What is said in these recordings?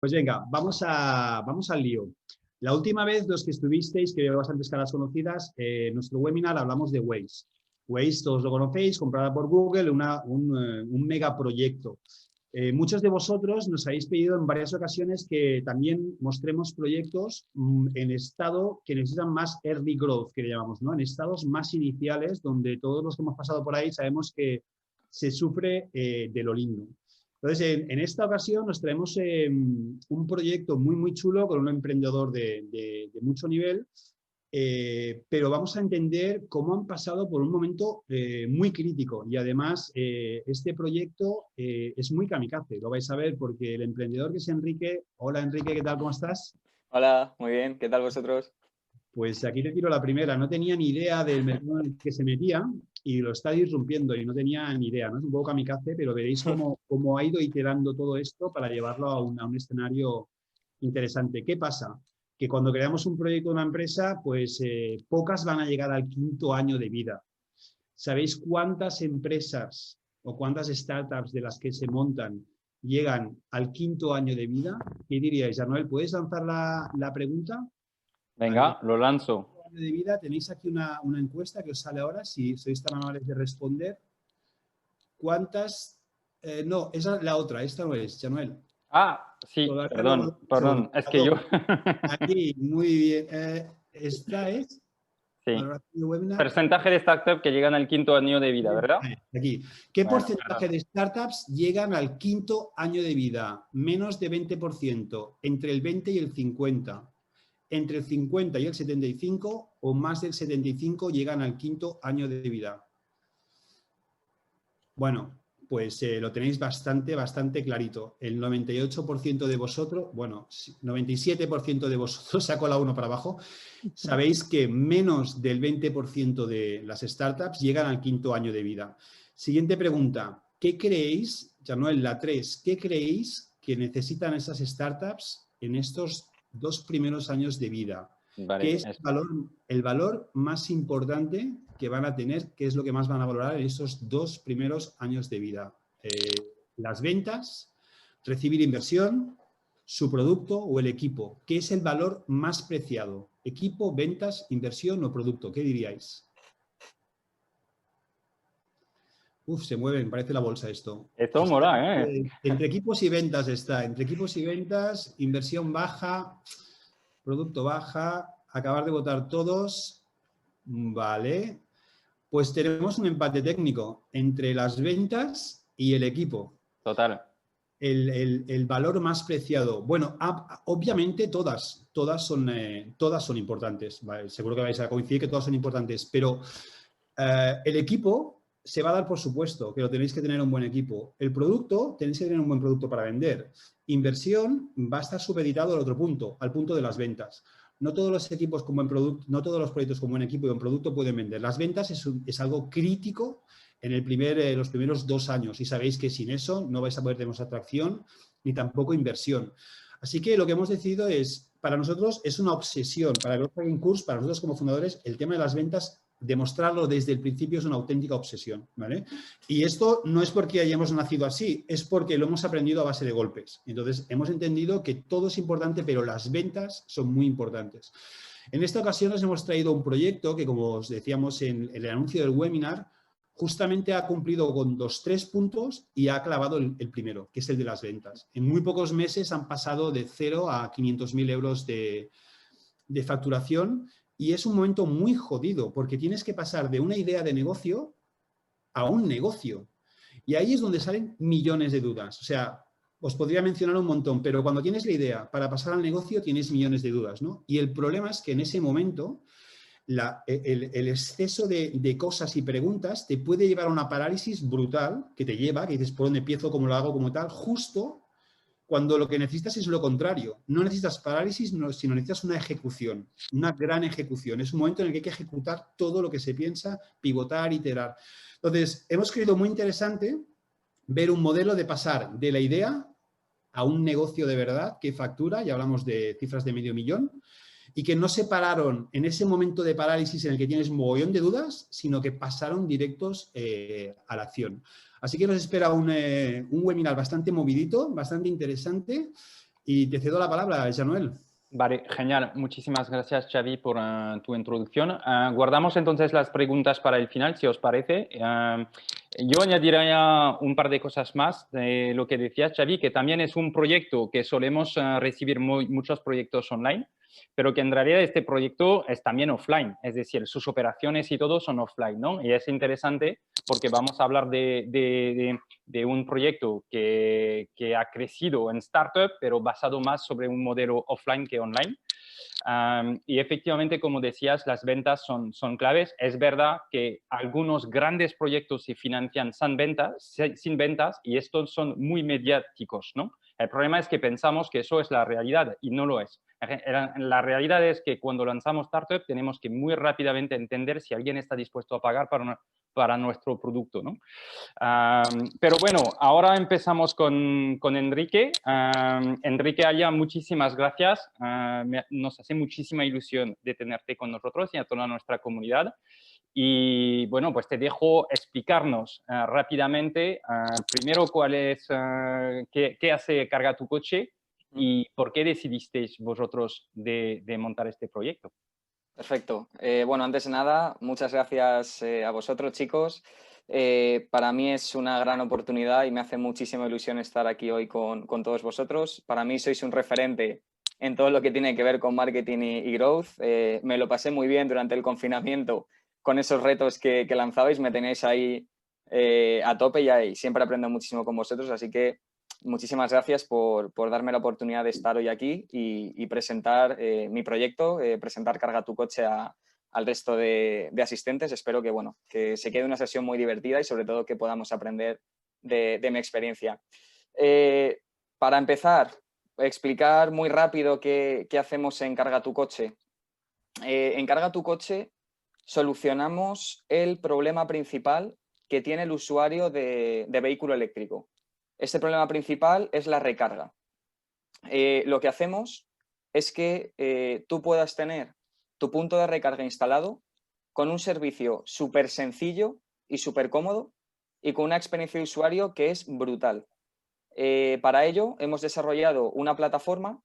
Pues venga, vamos al lío. La última vez, los que estuvisteis, que veo bastantes caras conocidas, en nuestro webinar hablamos de Waze. Waze, todos lo conocéis, comprada por Google, un megaproyecto. Muchos de vosotros nos habéis pedido en varias ocasiones que también mostremos proyectos en estado que necesitan más early growth, que le llamamos, ¿no? En estados más iniciales, donde todos los que hemos pasado por ahí sabemos que se sufre de lo lindo. Entonces, en esta ocasión nos traemos un proyecto muy chulo con un emprendedor de mucho nivel, pero vamos a entender cómo han pasado por un momento muy crítico y además este proyecto es muy kamikaze, lo vais a ver porque el emprendedor que es Enrique. Hola Enrique, ¿qué tal? ¿Cómo estás? Hola, muy bien, ¿qué tal vosotros? Pues aquí te tiro la primera, no tenía ni idea del mercado en el que se metía y lo está disrumpiendo y no tenía ni idea, ¿no? Es un poco kamikaze, pero veréis cómo ha ido iterando todo esto para llevarlo a un escenario interesante. ¿Qué pasa? Que cuando creamos un proyecto de una empresa, pues pocas van a llegar al 5.º año de vida. ¿Sabéis cuántas empresas o cuántas startups de las que se montan llegan al 5.º año de vida? ¿Qué diríais, Anuel? ¿Puedes lanzar la pregunta? Venga, lo lanzo. De vida, tenéis aquí una encuesta que os sale ahora, si sois tan amables de responder. ¿Cuántas? No, esa es la otra, esta no es, Januel. Ah, sí, Todavía perdón, es que yo... Aquí, muy bien. Esta es... Sí, Webinar. porcentaje de startups que llegan al 5.º año de vida, ¿verdad? Aquí. ¿Qué Bueno, porcentaje de startups llegan al 5.º año de vida? Menos de 20%, entre el 20 y el 50%. Entre el 50 y el 75 o más del 75 llegan al 5.º año de vida. Bueno, pues lo tenéis bastante clarito. El 98% de vosotros, bueno, 97% de vosotros, saco la 1 para abajo, sabéis que menos del 20% de las startups llegan al 5.º año de vida. Siguiente pregunta. ¿Qué creéis, Januel, la 3, qué creéis que necesitan esas startups en estos 2 primeros años de vida? vale, ¿Qué es el valor más importante que van a tener? ¿Qué es lo que más van a valorar en estos 2 primeros años de vida? Las ventas, recibir inversión, su producto o el equipo. ¿Qué es el valor más preciado? ¿Equipo, ventas, inversión o producto? ¿Qué diríais? Uf, se mueven, parece la bolsa esto. Esto mola, ¿eh? Entre equipos y ventas está. Entre equipos y ventas, inversión baja, producto baja, acabar de votar todos. Vale. Pues tenemos un empate técnico entre las ventas y el equipo. Total. El valor más preciado. Bueno, obviamente todas son importantes. Vale, seguro que vais a coincidir que todas son importantes, pero el equipo se va a dar por supuesto que lo tenéis que tener un buen equipo. El producto, tenéis que tener un buen producto para vender. Inversión va a estar supeditado al otro punto, al punto de las ventas. No todos los equipos con buen producto, no todos los proyectos con buen equipo y buen producto pueden vender. Las ventas es algo crítico en los primeros 2 años y sabéis que sin eso no vais a poder tener atracción ni tampoco inversión. Así que lo que hemos decidido es, para nosotros es una obsesión, para Growth Hacking Course, para nosotros como fundadores, el tema de las ventas, demostrarlo desde el principio es una auténtica obsesión, ¿vale? Y esto no es porque hayamos nacido así, es porque lo hemos aprendido a base de golpes. Entonces, hemos entendido que todo es importante, pero las ventas son muy importantes. En esta ocasión os hemos traído un proyecto que, como os decíamos en el anuncio del webinar, justamente ha cumplido con 3 puntos y ha clavado el primero, que es el de las ventas. En muy pocos meses han pasado de 0 a 500.000 euros de facturación. Y es un momento muy jodido porque tienes que pasar de una idea de negocio a un negocio. Y ahí es donde salen millones de dudas. O sea, os podría mencionar un montón, pero cuando tienes la idea para pasar al negocio tienes millones de dudas, ¿no? Y el problema es que en ese momento el exceso de cosas y preguntas te puede llevar a una parálisis brutal que te lleva, que dices, ¿por dónde empiezo? ¿Cómo lo hago? ¿Cómo tal? Justo cuando lo que necesitas es lo contrario. No necesitas parálisis, sino necesitas una ejecución, una gran ejecución. Es un momento en el que hay que ejecutar todo lo que se piensa, pivotar, iterar. Entonces, hemos creído muy interesante ver un modelo de pasar de la idea a un negocio de verdad que factura, ya hablamos de cifras de $500.000, y que no se pararon en ese momento de parálisis en el que tienes un mogollón de dudas, sino que pasaron directos a la acción. Así que nos espera un webinar bastante movidito, bastante interesante. Y te cedo la palabra, Januel. Vale, genial. Muchísimas gracias, Xavi, por tu introducción. Guardamos entonces las preguntas para el final, si os parece. Yo añadiría un par de cosas más de lo que decías, Xavi, que también es un proyecto que solemos recibir muchos proyectos online, pero que en realidad este proyecto es también offline, es decir, sus operaciones y todo son offline, ¿no? Y es interesante porque vamos a hablar de un proyecto que ha crecido en startup, pero basado más sobre un modelo offline que online. Y efectivamente, como decías, las ventas son claves. Es verdad que algunos grandes proyectos se financian sin ventas y estos son muy mediáticos, ¿no? El problema es que pensamos que eso es la realidad y no lo es. La realidad es que cuando lanzamos startup tenemos que muy rápidamente entender si alguien está dispuesto a pagar para nuestro producto, ¿no? Pero bueno, ahora empezamos con Enrique. Enrique Aya, muchísimas gracias. Nos hace muchísima ilusión de tenerte con nosotros y a toda nuestra comunidad. Y bueno, pues te dejo explicarnos rápidamente primero qué hace Carga tu Coche y por qué decidisteis vosotros de montar este proyecto. Perfecto. Bueno, antes de nada, muchas gracias a vosotros, chicos. Para mí es una gran oportunidad y me hace muchísima ilusión estar aquí hoy con todos vosotros. Para mí sois un referente en todo lo que tiene que ver con marketing y growth. Me lo pasé muy bien durante el confinamiento con esos retos que lanzabais. Me tenéis ahí a tope y siempre aprendo muchísimo con vosotros. Así que muchísimas gracias por darme la oportunidad de estar hoy aquí y presentar mi proyecto, presentar Carga tu Coche al resto de asistentes. Espero que, bueno, que se quede una sesión muy divertida y sobre todo que podamos aprender de mi experiencia. Para empezar, explicar muy rápido qué hacemos en Carga tu Coche. En Carga tu Coche solucionamos el problema principal que tiene el usuario de vehículo eléctrico. Este problema principal es la recarga. Lo que hacemos es que tú puedas tener tu punto de recarga instalado con un servicio súper sencillo y súper cómodo y con una experiencia de usuario que es brutal. Para ello hemos desarrollado una plataforma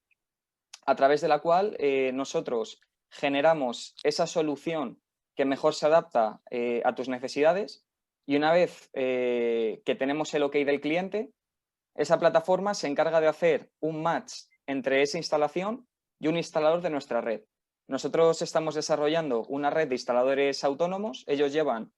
a través de la cual nosotros generamos esa solución que mejor se adapta a tus necesidades y una vez que tenemos el OK del cliente, esa plataforma se encarga de hacer un match entre esa instalación y un instalador de nuestra red. Nosotros estamos desarrollando una red de instaladores autónomos. Ellos llevan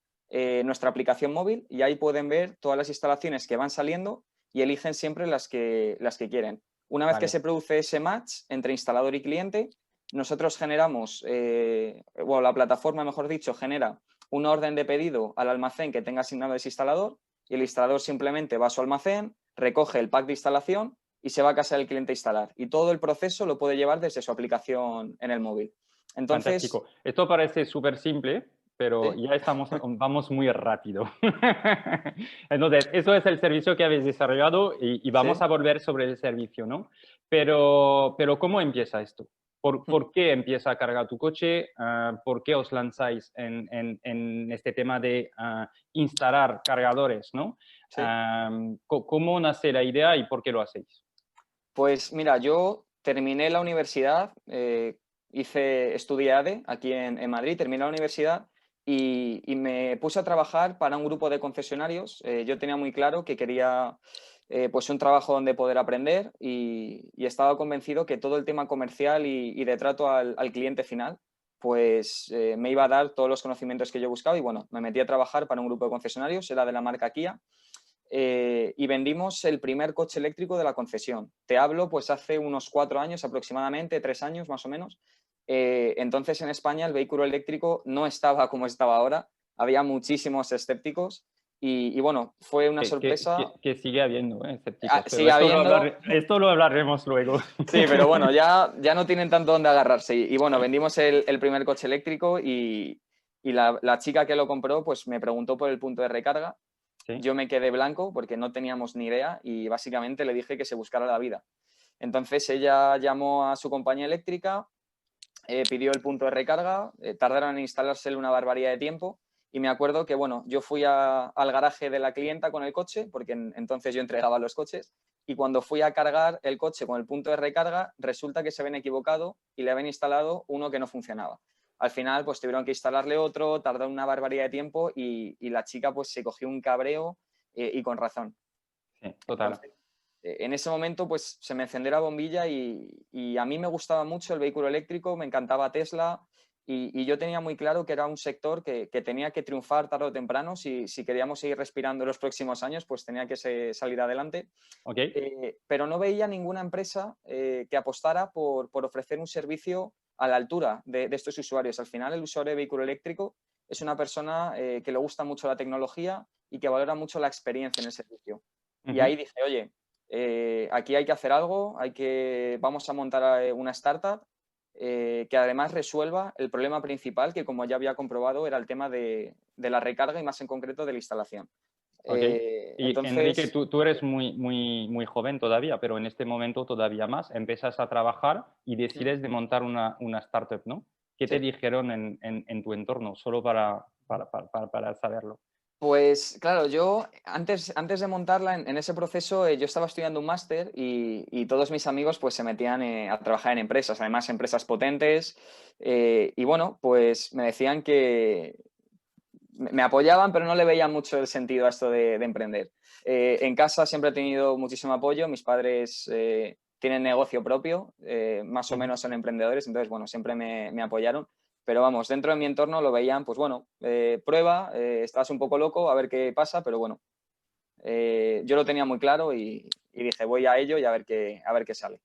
nuestra aplicación móvil y ahí pueden ver todas las instalaciones que van saliendo y eligen siempre las que quieren. Una vez que se produce ese match entre instalador y cliente, nosotros generamos, o la plataforma, mejor dicho, genera una orden de pedido al almacén que tenga asignado ese instalador y el instalador simplemente va a su almacén, recoge el pack de instalación y se va a casa del cliente a instalar. Y todo el proceso lo puede llevar desde su aplicación en el móvil. Entonces, fantástico. Esto parece súper simple, pero ¿sí? ya vamos muy rápido. Entonces, eso es el servicio que habéis desarrollado y vamos ¿Sí? a volver sobre el servicio, ¿no? Pero ¿cómo empieza esto? ¿Por qué empieza a cargar tu coche? ¿Por qué os lanzáis en este tema de instalar cargadores, ¿no? ¿Sí? ¿Cómo nace la idea y por qué lo hacéis? Pues mira, yo terminé la universidad, estudié ADE aquí en Madrid, terminé la universidad y me puse a trabajar para un grupo de concesionarios. Yo tenía muy claro que quería pues un trabajo donde poder aprender y estaba convencido que todo el tema comercial y de trato al cliente final pues me iba a dar todos los conocimientos que yo buscaba y bueno, me metí a trabajar para un grupo de concesionarios, era de la marca Kia. Y vendimos el primer coche eléctrico de la concesión. Te hablo pues hace unos 4 años aproximadamente, 3 años más o menos. Entonces en España el vehículo eléctrico no estaba como estaba ahora, había muchísimos escépticos y bueno, fue una sorpresa. Que sigue habiendo escépticos, pero Sigue habiendo. esto lo hablaremos luego. Sí, pero bueno, ya no tienen tanto donde agarrarse. Y bueno, vendimos el primer coche eléctrico y la chica que lo compró pues me preguntó por el punto de recarga. ¿Sí? Yo me quedé blanco porque no teníamos ni idea y básicamente le dije que se buscara la vida. Entonces ella llamó a su compañía eléctrica, pidió el punto de recarga, tardaron en instalárselo una barbaridad de tiempo Y me acuerdo que, bueno, yo fui al garaje de la clienta con el coche, porque entonces yo entregaba los coches, y cuando fui a cargar el coche con el punto de recarga, resulta que se habían equivocado y le habían instalado uno que no funcionaba. Al final, pues tuvieron que instalarle otro, tardó una barbaridad de tiempo y la chica pues se cogió un cabreo y con razón. Sí, total. Entonces, en ese momento pues se me encendió la bombilla y a mí me gustaba mucho el vehículo eléctrico, me encantaba Tesla y yo tenía muy claro que era un sector que tenía que triunfar tarde o temprano. Si queríamos seguir respirando en los próximos años, pues tenía que salir adelante. Ok. Pero no veía ninguna empresa que apostara por ofrecer un servicio a la altura de estos usuarios. Al final, el usuario de vehículo eléctrico es una persona que le gusta mucho la tecnología y que valora mucho la experiencia en el servicio. Y ahí dije, oye, aquí hay que hacer algo, vamos a montar una startup que además resuelva el problema principal, que como ya había comprobado era el tema de la recarga y más en concreto de la instalación. Ok. Y Entonces, Enrique, tú eres muy joven todavía, pero en este momento todavía más. Empiezas a trabajar y decides de montar una startup, ¿no? ¿Qué te sí. dijeron en tu entorno? Solo para saberlo. Pues claro, yo antes de montarla, en ese proceso, yo estaba estudiando un máster y todos mis amigos pues se metían a trabajar en empresas, además empresas potentes, y bueno, pues me decían que me apoyaban, pero no le veían mucho el sentido a esto de emprender. En casa siempre he tenido muchísimo apoyo, mis padres tienen negocio propio, más o menos son emprendedores, entonces bueno, siempre me apoyaron. Pero vamos, dentro de mi entorno lo veían, pues bueno, prueba, estás un poco loco, a ver qué pasa, pero bueno, yo lo tenía muy claro y dije, voy a ello y a ver qué sale.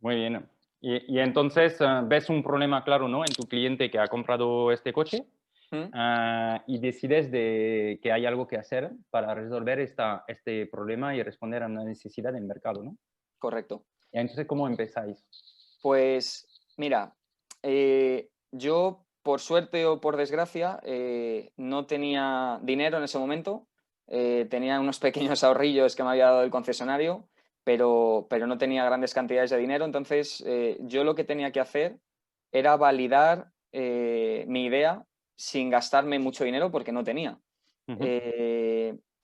Muy bien. Y entonces ves un problema claro, ¿no? En tu cliente que ha comprado este coche ¿Mm? y decides de que hay algo que hacer para resolver este problema y responder a una necesidad del mercado, ¿no? Correcto. Y entonces, ¿cómo empezáis? Pues mira, yo por suerte o por desgracia no tenía dinero en ese momento, tenía unos pequeños ahorrillos que me había dado el concesionario, pero no tenía grandes cantidades de dinero, entonces yo lo que tenía que hacer era validar mi idea sin gastarme mucho dinero porque no tenía. Ujú.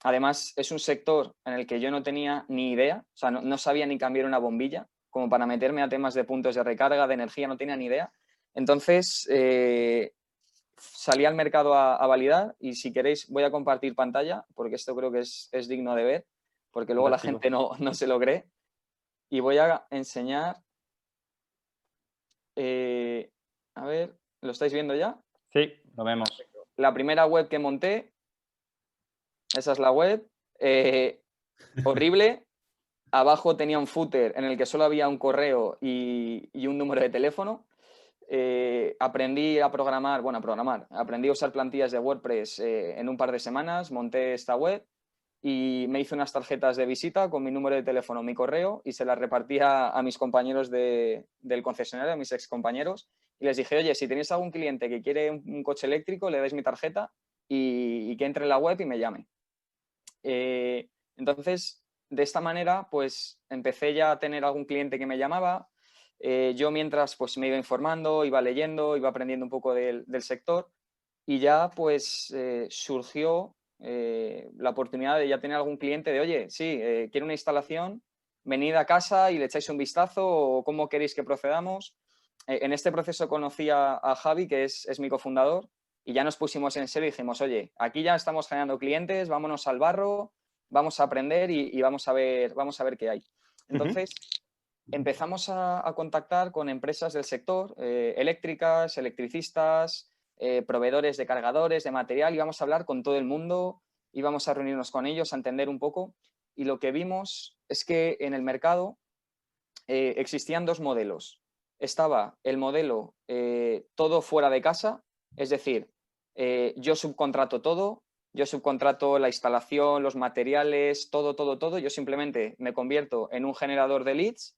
Además, es un sector en el que yo no tenía ni idea, o sea, no sabía ni cambiar una bombilla, como para meterme a temas de puntos de recarga, de energía, no tenía ni idea. Entonces, salí al mercado a validar y si queréis voy a compartir pantalla, porque esto creo que es digno de ver, porque luego la Fantástico. gente no se lo cree. Y voy a enseñar, a ver, ¿lo estáis viendo ya? Sí, lo vemos. La primera web que monté, esa es la web, horrible. Abajo tenía un footer en el que solo había un correo y un número de teléfono. Aprendí a programar, aprendí a usar plantillas de WordPress en un par de semanas, monté esta web y me hice unas tarjetas de visita con mi número de teléfono, mi correo y se las repartía a mis compañeros del concesionario, a mis excompañeros y les dije, oye, si tenéis algún cliente que quiere un coche eléctrico, le dais mi tarjeta y que entre en la web y me llame. Entonces, de esta manera, pues empecé ya a tener algún cliente que me llamaba. Yo mientras pues me iba informando, iba leyendo, iba aprendiendo un poco del sector y ya pues surgió la oportunidad de ya tener algún cliente de, oye, sí, quiero una instalación, venid a casa y le echáis un vistazo o cómo queréis que procedamos. En este proceso conocí a Javi, que es mi cofundador, y ya nos pusimos en serio y dijimos, oye, aquí ya estamos generando clientes, vámonos al barro, vamos a aprender y vamos a ver qué hay. Ujú. Entonces, empezamos a contactar con empresas del sector, eléctricas, electricistas, proveedores de cargadores, de material, y vamos a hablar con todo el mundo, íbamos a reunirnos con ellos, a entender un poco, y lo que vimos es que en el mercado existían dos modelos. Estaba el modelo todo fuera de casa, es decir, yo subcontrato todo, yo subcontrato la instalación, los materiales, todo. Yo simplemente me convierto en un generador de leads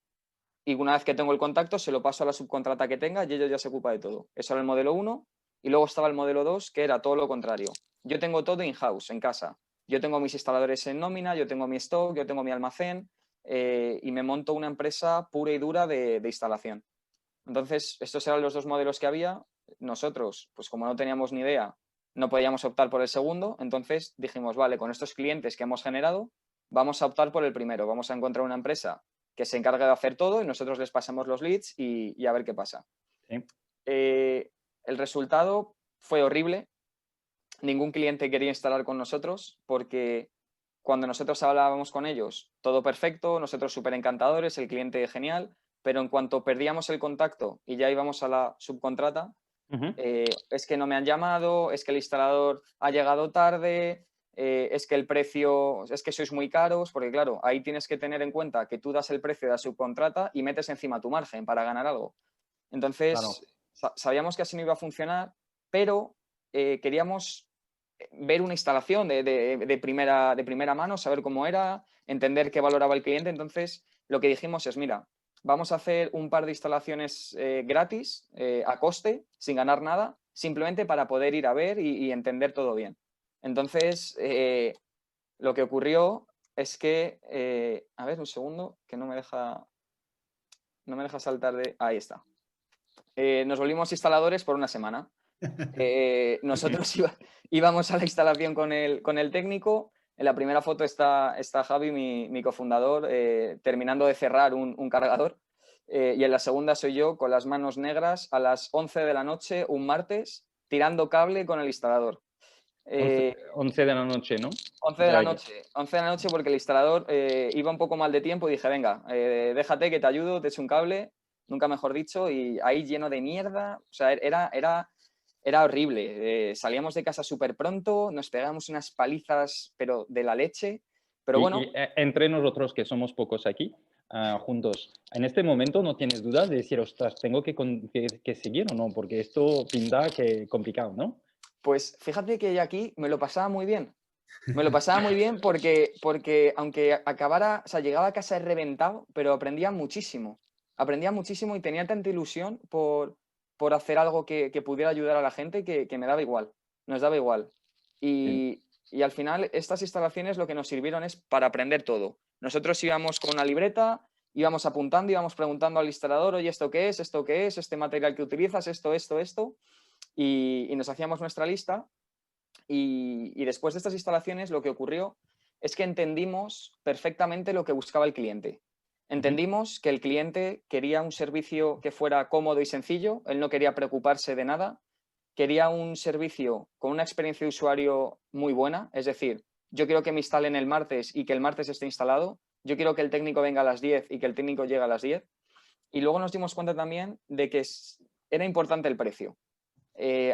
y una vez que tengo el contacto se lo paso a la subcontrata que tenga y ellos ya se ocupa de todo. Eso era el modelo 1 y luego estaba el modelo 2 que era todo lo contrario. Yo tengo todo in-house, en casa. Yo tengo mis instaladores en nómina, yo tengo mi stock, yo tengo mi almacén y me monto una empresa pura y dura de instalación. Entonces, estos eran los dos modelos que había. Nosotros, pues como no teníamos ni idea, no podíamos optar por el segundo, entonces dijimos, vale, con estos clientes que hemos generado, vamos a optar por el primero, vamos a encontrar una empresa que se encargue de hacer todo y nosotros les pasamos los leads y a ver qué pasa. Sí. El resultado fue horrible. Ningún cliente quería instalar con nosotros porque cuando nosotros hablábamos con ellos, todo perfecto, nosotros súper encantadores, el cliente genial, pero en cuanto perdíamos el contacto y ya íbamos a la subcontrata, es que no me han llamado, es que el instalador ha llegado tarde, es que el precio, es que sois muy caros, porque claro, ahí tienes que tener en cuenta que tú das el precio de la subcontrata y metes encima tu margen para ganar algo. Entonces, Claro. sabíamos que así no iba a funcionar, pero queríamos ver una instalación de primera mano, saber cómo era, entender qué valoraba el cliente. Entonces, lo que dijimos es, mira, vamos a hacer un par de instalaciones gratis, a coste, sin ganar nada, simplemente para poder ir a ver y entender todo bien. Entonces, lo que ocurrió es que, a ver, un segundo, que no me deja saltar de... Ahí está. Nos volvimos instaladores por una semana. Nosotros íbamos a la instalación con el técnico. En la primera foto está Javi, mi cofundador, terminando de cerrar un cargador. Y en la segunda soy yo con las manos negras a las 11 de la noche, un martes, tirando cable con el instalador. 11 de la noche, ¿no? 11 de la noche, 11 de la noche porque el instalador iba un poco mal de tiempo y dije, venga, déjate que te ayudo, te echo un cable, nunca mejor dicho, y ahí lleno de mierda, o sea, era horrible. Salíamos de casa súper pronto, nos pegábamos unas palizas, pero de la leche, pero bueno. Entre nosotros, que somos pocos aquí, juntos, en este momento no tienes dudas de decir, ostras, tengo que seguir o no, porque esto pinta que complicado, ¿no? Pues fíjate que aquí me lo pasaba muy bien. Me lo pasaba muy bien porque aunque acabara, o sea, llegaba a casa reventado, pero aprendía muchísimo. Aprendía muchísimo y tenía tanta ilusión por hacer algo que pudiera ayudar a la gente que me daba igual. Nos daba igual. Y al final estas instalaciones lo que nos sirvieron es para aprender todo. Nosotros íbamos con una libreta, íbamos apuntando, íbamos preguntando al instalador, oye, ¿esto qué es? ¿Esto qué es? ¿Este material que utilizas? Esto. Y nos hacíamos nuestra lista. Y después de estas instalaciones lo que ocurrió es que entendimos perfectamente lo que buscaba el cliente. Entendimos que el cliente quería un servicio que fuera cómodo y sencillo, él no quería preocuparse de nada, quería un servicio con una experiencia de usuario muy buena, es decir, yo quiero que me instalen el martes y que el martes esté instalado, yo quiero que el técnico venga a las 10 y que el técnico llegue a las 10. Y luego nos dimos cuenta también de que era importante el precio.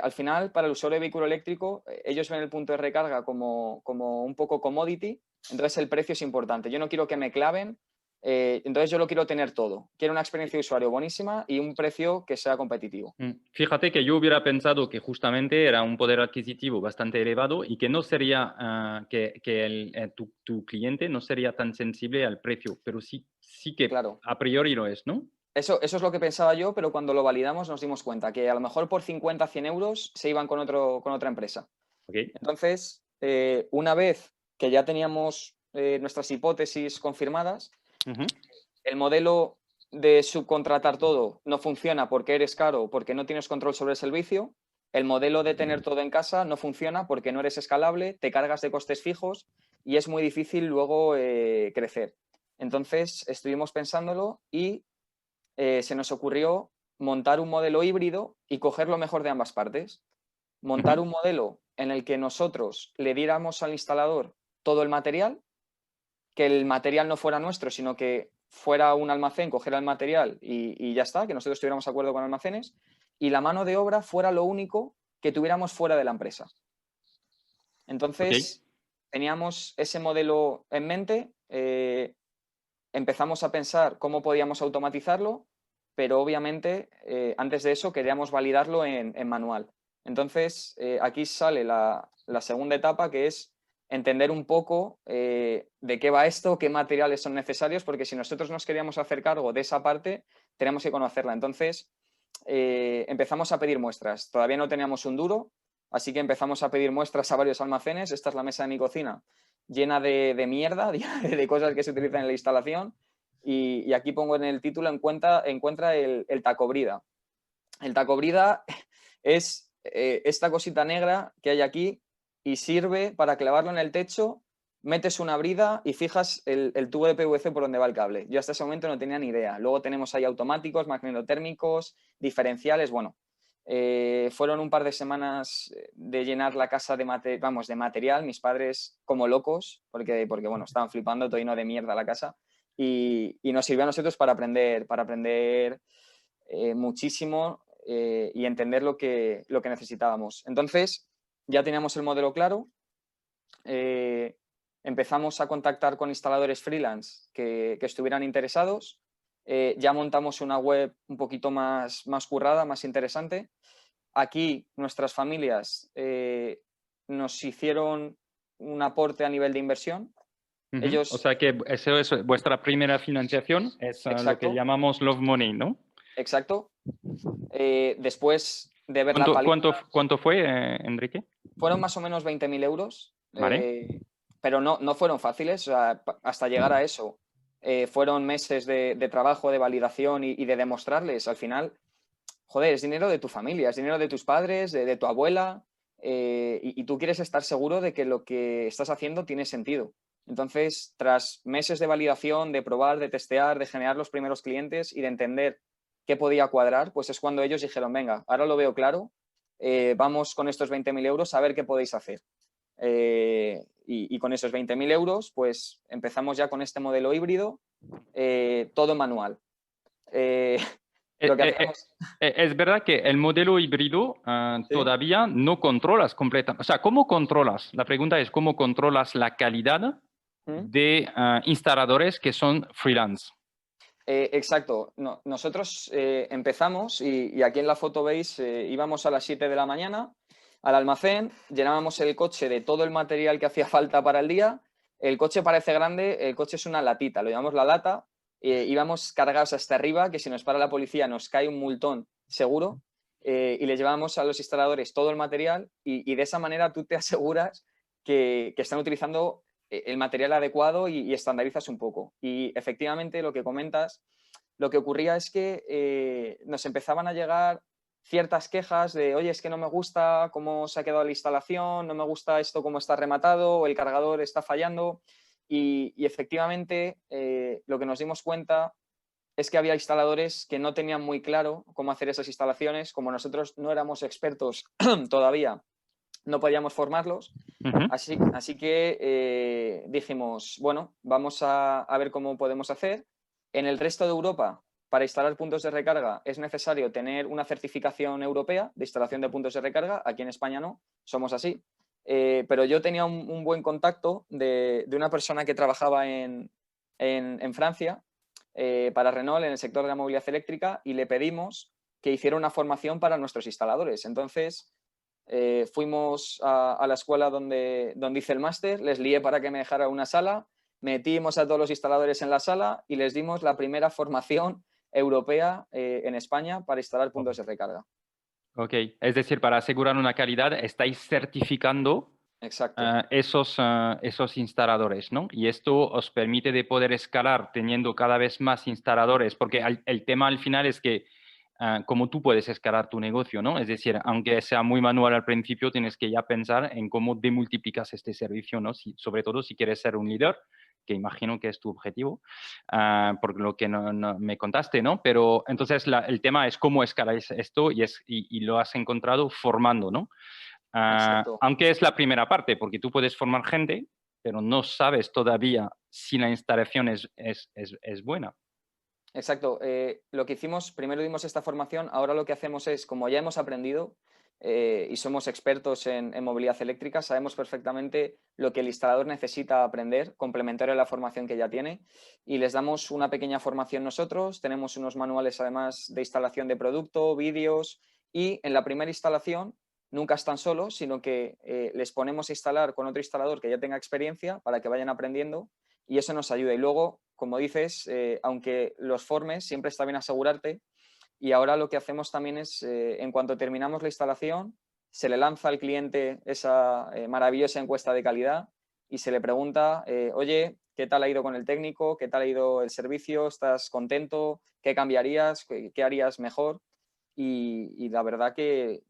Al final, para el usuario de vehículo eléctrico, ellos ven el punto de recarga como un poco commodity, entonces el precio es importante. Yo no quiero que me claven, entonces yo lo quiero tener todo. Quiero una experiencia de usuario buenísima y un precio que sea competitivo. Fíjate que yo hubiera pensado que justamente era un poder adquisitivo bastante elevado y que no sería, tu cliente no sería tan sensible al precio, pero sí que Claro. A priori lo es, ¿no? Eso es lo que pensaba yo, pero cuando lo validamos nos dimos cuenta que a lo mejor por 50, 100 euros se iban con otra empresa. Okay. Entonces, una vez que ya teníamos nuestras hipótesis confirmadas, el modelo de subcontratar todo no funciona porque eres caro, porque no tienes control sobre el servicio. El modelo de tener todo en casa no funciona porque no eres escalable, te cargas de costes fijos y es muy difícil luego crecer. Entonces, estuvimos pensándolo y se nos ocurrió montar un modelo híbrido y coger lo mejor de ambas partes. Montar un modelo en el que nosotros le diéramos al instalador todo el material, que el material no fuera nuestro, sino que fuera un almacén, coger el material y ya está, que nosotros tuviéramos acuerdo con almacenes, y la mano de obra fuera lo único que tuviéramos fuera de la empresa. Entonces, teníamos ese modelo en mente, empezamos a pensar cómo podíamos automatizarlo, pero obviamente antes de eso queríamos validarlo en manual. Entonces, aquí sale la segunda etapa, que es entender un poco de qué va esto, qué materiales son necesarios, porque si nosotros nos queríamos hacer cargo de esa parte, tenemos que conocerla. Entonces, empezamos a pedir muestras. Todavía no teníamos un duro, así que empezamos a pedir muestras a varios almacenes. Esta es la mesa de mi cocina, llena de mierda, de cosas que se utilizan en la instalación. Y aquí pongo en el título, encuentra el tacobrida. El tacobrida es esta cosita negra que hay aquí y sirve para clavarlo en el techo, metes una brida y fijas el tubo de PVC por donde va el cable. Yo hasta ese momento no tenía ni idea. Luego tenemos ahí automáticos, magnetotérmicos, diferenciales, bueno. Fueron un par de semanas de llenar la casa de material, mis padres como locos, porque bueno, estaban flipando, todo lleno de mierda la casa, y nos sirvió a nosotros para aprender muchísimo y entender lo que necesitábamos. Entonces, ya teníamos el modelo claro, empezamos a contactar con instaladores freelance que estuvieran interesados. Ya montamos una web un poquito más currada, más interesante. Aquí nuestras familias nos hicieron un aporte a nivel de inversión. Ellos, o sea que eso es vuestra primera financiación, es lo que llamamos Love Money, ¿no? Exacto. Después de ver la paliza... ¿Cuánto fue, Enrique? Fueron más o menos 20.000 euros, Vale. pero no fueron fáciles, o sea, hasta llegar a eso. Fueron meses de trabajo, de validación y de demostrarles. Al final, joder, es dinero de tu familia, es dinero de tus padres, de tu abuela, y tú quieres estar seguro de que lo que estás haciendo tiene sentido. Entonces, tras meses de validación, de probar, de testear, de generar los primeros clientes y de entender qué podía cuadrar, pues es cuando ellos dijeron, venga, ahora lo veo claro, vamos con estos 20.000 euros a ver qué podéis hacer. Y con esos 20.000 euros, pues empezamos ya con este modelo híbrido, todo manual. Lo que hacíamos... Es verdad que el modelo híbrido ¿Sí? todavía no controlas completamente. O sea, ¿cómo controlas? La pregunta es cómo controlas la calidad de instaladores que son freelance. Exacto. Nosotros empezamos y aquí en la foto veis, íbamos a las 7 de la mañana al almacén, llenábamos el coche de todo el material que hacía falta para el día. El coche parece grande, el coche es una latita, lo llamamos la lata. Íbamos cargados hasta arriba, que si nos para la policía nos cae un multón seguro. Y le llevamos a los instaladores todo el material y de esa manera tú te aseguras que están utilizando el material adecuado y estandarizas un poco. Y efectivamente lo que comentas, lo que ocurría es que nos empezaban a llegar ciertas quejas de, oye, es que no me gusta cómo se ha quedado la instalación, no me gusta esto cómo está rematado, o el cargador está fallando. Y efectivamente lo que nos dimos cuenta es que había instaladores que no tenían muy claro cómo hacer esas instalaciones. Como nosotros no éramos expertos todavía, no podíamos formarlos. Así que dijimos, bueno, vamos a ver cómo podemos hacer. En el resto de Europa, para instalar puntos de recarga, es necesario tener una certificación europea de instalación de puntos de recarga. Aquí en España no, somos así. Pero yo tenía un buen contacto de una persona que trabajaba en Francia para Renault en el sector de la movilidad eléctrica y le pedimos que hiciera una formación para nuestros instaladores. Entonces, fuimos a la escuela donde hice el máster, les lié para que me dejara una sala, metimos a todos los instaladores en la sala y les dimos la primera formación europea en España para instalar puntos de recarga. Ok, es decir, para asegurar una calidad estáis certificando esos instaladores, ¿no? Y esto os permite de poder escalar teniendo cada vez más instaladores, porque el tema al final es que cómo tú puedes escalar tu negocio, ¿no? Es decir, aunque sea muy manual al principio, tienes que ya pensar en cómo demultiplicas este servicio, ¿no? Sobre todo si quieres ser un líder, que imagino que es tu objetivo, por lo que no me contaste, ¿no? Pero entonces el tema es cómo escaláis esto y lo has encontrado formando, ¿no? Aunque es la primera parte, porque tú puedes formar gente, pero no sabes todavía si la instalación es buena. Exacto. Lo que hicimos, primero dimos esta formación, ahora lo que hacemos es, como ya hemos aprendido y somos expertos en movilidad eléctrica, sabemos perfectamente lo que el instalador necesita aprender, complementario a la formación que ya tiene, y les damos una pequeña formación nosotros, tenemos unos manuales además de instalación de producto, vídeos, y en la primera instalación nunca están solos, sino que les ponemos a instalar con otro instalador que ya tenga experiencia para que vayan aprendiendo y eso nos ayuda. Y luego, como dices, aunque los formes, siempre está bien asegurarte. Y ahora lo que hacemos también es, en cuanto terminamos la instalación, se le lanza al cliente esa maravillosa encuesta de calidad y se le pregunta, oye, ¿qué tal ha ido con el técnico? ¿Qué tal ha ido el servicio? ¿Estás contento? ¿Qué cambiarías? ¿Qué harías mejor? Y la verdad que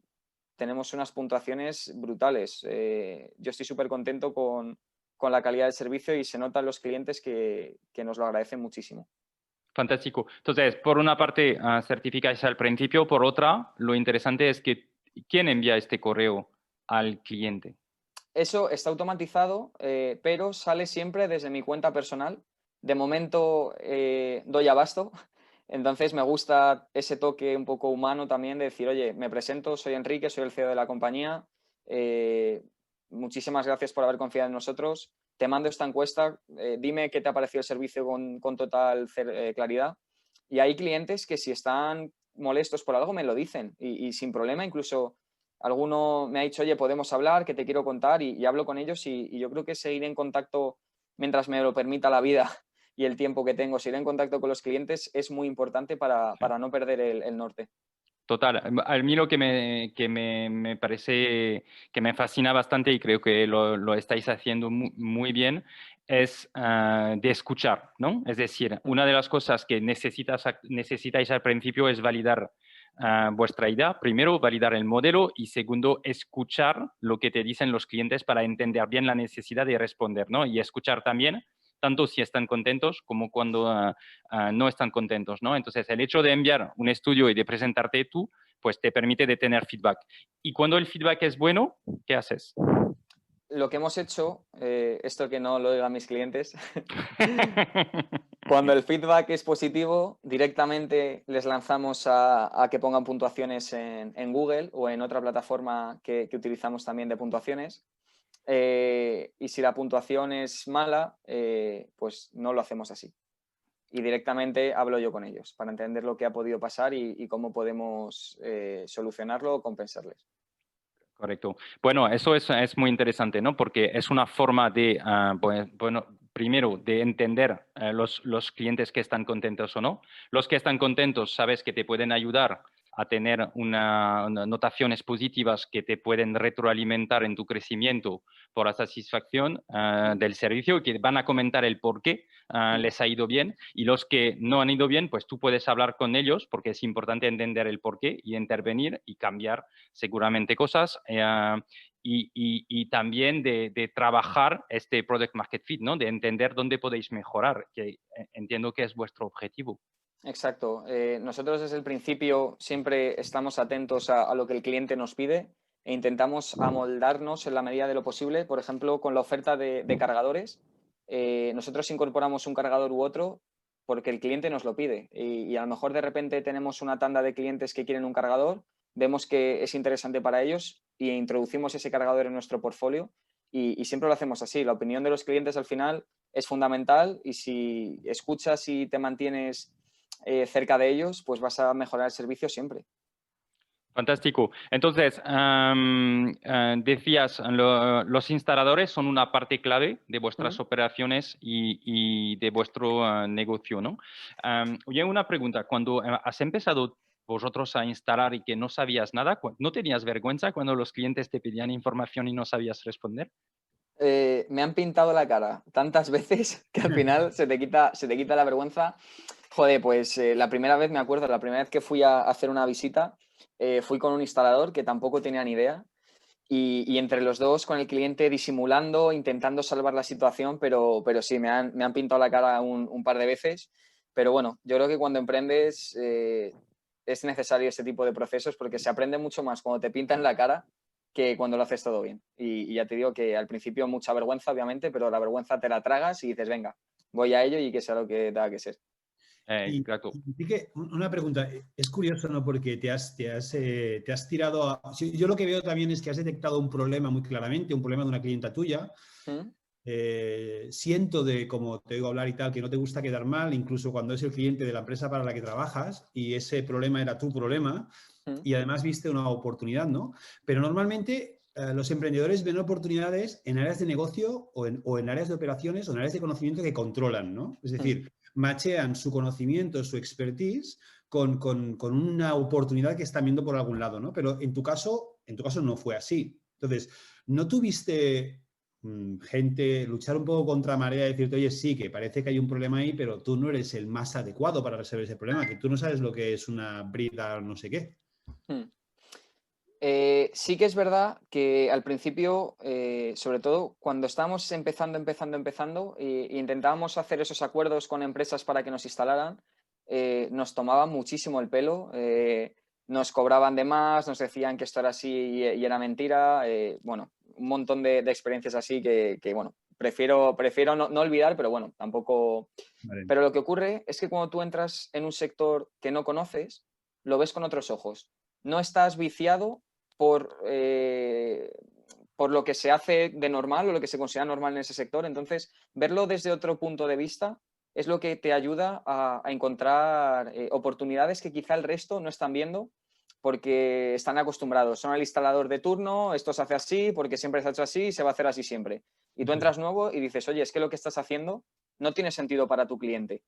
tenemos unas puntuaciones brutales. Yo estoy súper contento con la calidad del servicio y se notan los clientes que nos lo agradecen muchísimo. Fantástico. Entonces, por una parte, certificáis al principio, por otra, lo interesante es que ¿quién envía este correo al cliente? Eso está automatizado, pero sale siempre desde mi cuenta personal. De momento doy abasto, entonces me gusta ese toque un poco humano también de decir, oye, me presento, soy Enrique, soy el CEO de la compañía, muchísimas gracias por haber confiado en nosotros, te mando esta encuesta, dime qué te ha parecido el servicio con total claridad. Y hay clientes que si están molestos por algo me lo dicen y sin problema, incluso alguno me ha dicho, oye, podemos hablar, que te quiero contar y hablo con ellos y yo creo que seguir en contacto mientras me lo permita la vida y el tiempo que tengo, seguir en contacto con los clientes es muy importante para no perder el norte. Total, a mí lo que me parece, que me fascina bastante y creo que lo estáis haciendo muy bien, es de escuchar, ¿no? Es decir, una de las cosas que necesitáis al principio es validar vuestra idea. Primero, validar el modelo y segundo, escuchar lo que te dicen los clientes para entender bien la necesidad de responder, ¿no? Y escuchar también tanto si están contentos como cuando no están contentos, ¿no? Entonces, el hecho de enviar un estudio y de presentarte tú, pues te permite de tener feedback. Y cuando el feedback es bueno, ¿qué haces? Lo que hemos hecho, esto que no lo digan mis clientes, cuando el feedback es positivo, directamente les lanzamos a que pongan puntuaciones en Google o en otra plataforma que utilizamos también de puntuaciones. Y si la puntuación es mala, pues no lo hacemos así. Y directamente hablo yo con ellos para entender lo que ha podido pasar y cómo podemos solucionarlo o compensarles. Correcto. Bueno, eso es muy interesante, ¿no? Porque es una forma de, bueno, primero, de entender los clientes que están contentos o no. Los que están contentos, sabes que te pueden ayudar a tener unas notaciones positivas que te pueden retroalimentar en tu crecimiento por la satisfacción del servicio, que van a comentar el por qué les ha ido bien. Y los que no han ido bien, pues tú puedes hablar con ellos porque es importante entender el por qué y intervenir y cambiar seguramente cosas. Y también de trabajar este Product Market Fit, ¿no? De entender dónde podéis mejorar, que entiendo que es vuestro objetivo. Exacto. Nosotros desde el principio siempre estamos atentos a lo que el cliente nos pide e intentamos amoldarnos en la medida de lo posible. Por ejemplo, con la oferta de cargadores, nosotros incorporamos un cargador u otro porque el cliente nos lo pide. Y a lo mejor de repente tenemos una tanda de clientes que quieren un cargador, vemos que es interesante para ellos y introducimos ese cargador en nuestro portfolio y siempre lo hacemos así. La opinión de los clientes al final es fundamental y si escuchas y te mantienes cerca de ellos, pues vas a mejorar el servicio siempre. Fantástico. Entonces, decías, los instaladores son una parte clave de vuestras operaciones y de vuestro negocio, ¿no? Oye, una pregunta. Cuando has empezado vosotros a instalar y que no sabías nada, ¿no tenías vergüenza cuando los clientes te pedían información y no sabías responder? Me han pintado la cara tantas veces que al final se te quita la vergüenza. Joder, pues la primera vez, me acuerdo, la primera vez que fui a hacer una visita, fui con un instalador que tampoco tenía ni idea y entre los dos con el cliente disimulando, intentando salvar la situación, pero sí, me han pintado la cara un par de veces. Pero bueno, yo creo que cuando emprendes es necesario ese tipo de procesos porque se aprende mucho más cuando te pintan la cara que cuando lo haces todo bien. Y ya te digo que al principio mucha vergüenza, obviamente, pero la vergüenza te la tragas y dices, venga, voy a ello y que sea lo que tenga que ser. Claro. Y que una pregunta, es curioso, ¿no? Porque te has tirado a... Yo lo que veo también es que has detectado un problema muy claramente, un problema de una clienta tuya. Siento como te oigo hablar y tal, que no te gusta quedar mal, incluso cuando es el cliente de la empresa para la que trabajas y ese problema era tu problema y además viste una oportunidad, ¿no? Pero normalmente los emprendedores ven oportunidades en áreas de negocio o en áreas de operaciones o en áreas de conocimiento que controlan, ¿no? Es decir, machean su conocimiento, su expertise con una oportunidad que están viendo por algún lado, ¿no? Pero en tu caso no fue así. Entonces, ¿no tuviste gente luchar un poco contra marea y decirte, oye, sí, que parece que hay un problema ahí, pero tú no eres el más adecuado para resolver ese problema, que tú no sabes lo que es una brida no sé qué? Sí que es verdad que al principio, sobre todo cuando estábamos empezando, e intentábamos hacer esos acuerdos con empresas para que nos instalaran, nos tomaban muchísimo el pelo, nos cobraban de más, nos decían que esto era así y era mentira. Bueno, un montón de experiencias así que, bueno, prefiero no olvidar, pero bueno, tampoco... Vale. Pero lo que ocurre es que cuando tú entras en un sector que no conoces, lo ves con otros ojos. No estás viciado por lo que se hace de normal o lo que se considera normal en ese sector. Entonces, verlo desde otro punto de vista es lo que te ayuda a encontrar oportunidades que quizá el resto no están viendo porque están acostumbrados. Son el instalador de turno, esto se hace así porque siempre se ha hecho así y se va a hacer así siempre. Y tú entras nuevo y dices, oye, es que lo que estás haciendo no tiene sentido para tu cliente.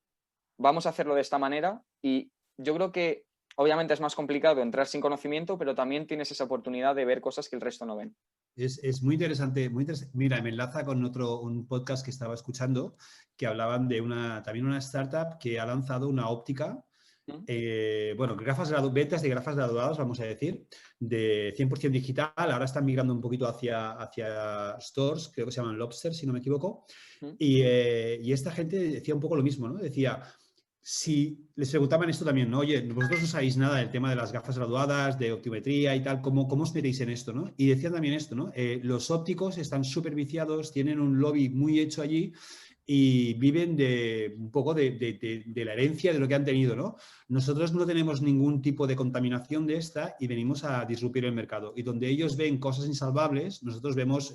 Vamos a hacerlo de esta manera y yo creo que obviamente es más complicado entrar sin conocimiento, pero también tienes esa oportunidad de ver cosas que el resto no ven. Es muy interesante, muy interesante. Mira, me enlaza con un podcast que estaba escuchando que hablaban de también una startup que ha lanzado una óptica, bueno, ventas de gafas graduadas, vamos a decir, de 100% digital. Ahora están migrando un poquito hacia stores, creo que se llaman Lobster, si no me equivoco. Y esta gente decía un poco lo mismo, ¿no? Decía, si les preguntaban esto también, ¿no? Oye, vosotros no sabéis nada del tema de las gafas graduadas, de optometría y tal, ¿cómo os metéis en esto, no? Y decían también esto, ¿no? Los ópticos están súper viciados, tienen un lobby muy hecho allí y viven un poco de la herencia de lo que han tenido, ¿no? Nosotros no tenemos ningún tipo de contaminación de esta y venimos a disrupir el mercado. Y donde ellos ven cosas insalvables, nosotros vemos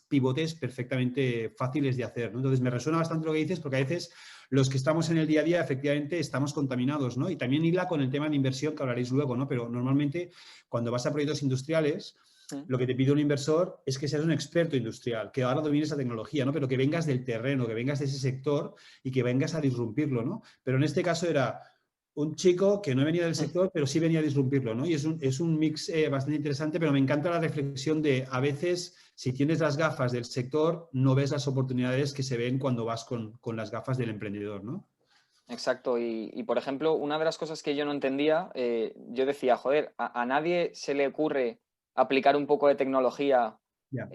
pivotes perfectamente fáciles de hacer, ¿no? Entonces, me resuena bastante lo que dices porque a veces los que estamos en el día a día, efectivamente, estamos contaminados, ¿no? Y también hila con el tema de inversión que hablaréis luego, ¿no? Pero normalmente, cuando vas a proyectos industriales, lo que te pide un inversor es que seas un experto industrial, que ahora domines la tecnología, ¿no? Pero que vengas del terreno, que vengas de ese sector y que vengas a disrumpirlo, ¿no? Pero en este caso era un chico que no venía del sector, pero sí venía a disrumpirlo, ¿no? Y es un mix bastante interesante, pero me encanta la reflexión de, a veces, si tienes las gafas del sector, no ves las oportunidades que se ven cuando vas con las gafas del emprendedor, ¿no? Exacto. Y, por ejemplo, una de las cosas que yo no entendía, yo decía, joder, a nadie se le ocurre aplicar un poco de tecnología, Ya.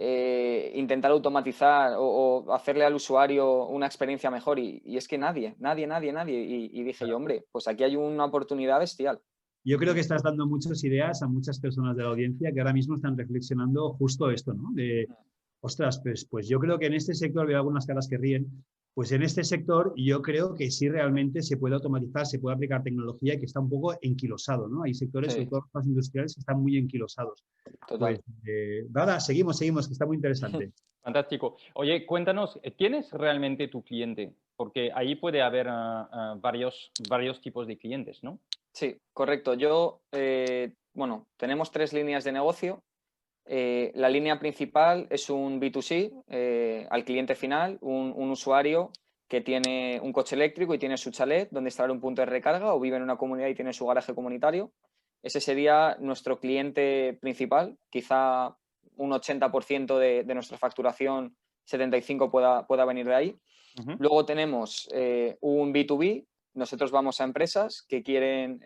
intentar automatizar o hacerle al usuario una experiencia mejor. Y es que nadie. Y dije yo, hombre, pues aquí hay una oportunidad bestial. Yo creo que estás dando muchas ideas a muchas personas de la audiencia que ahora mismo están reflexionando justo esto, ¿no? De, ostras, pues yo creo que en este sector, veo algunas caras que ríen, pues en este sector yo creo que sí realmente se puede automatizar, se puede aplicar tecnología y que está un poco enquilosado, ¿no? Hay sectores, sobre Sí, todo los industriales, que están muy enquilosados. Pues total. nada, seguimos, que está muy interesante. Fantástico. Oye, cuéntanos, ¿quién es realmente tu cliente? Porque ahí puede haber varios tipos de clientes, ¿no? Sí, correcto. Bueno, tenemos 3 líneas de negocio. La línea principal es un B2C, al cliente final, un usuario que tiene un coche eléctrico y tiene su chalet donde instalar un punto de recarga o vive en una comunidad y tiene su garaje comunitario. Ese sería nuestro cliente principal. Quizá un 80% de nuestra facturación, 75% pueda venir de ahí. Luego tenemos un B2B. Nosotros vamos a empresas que quieren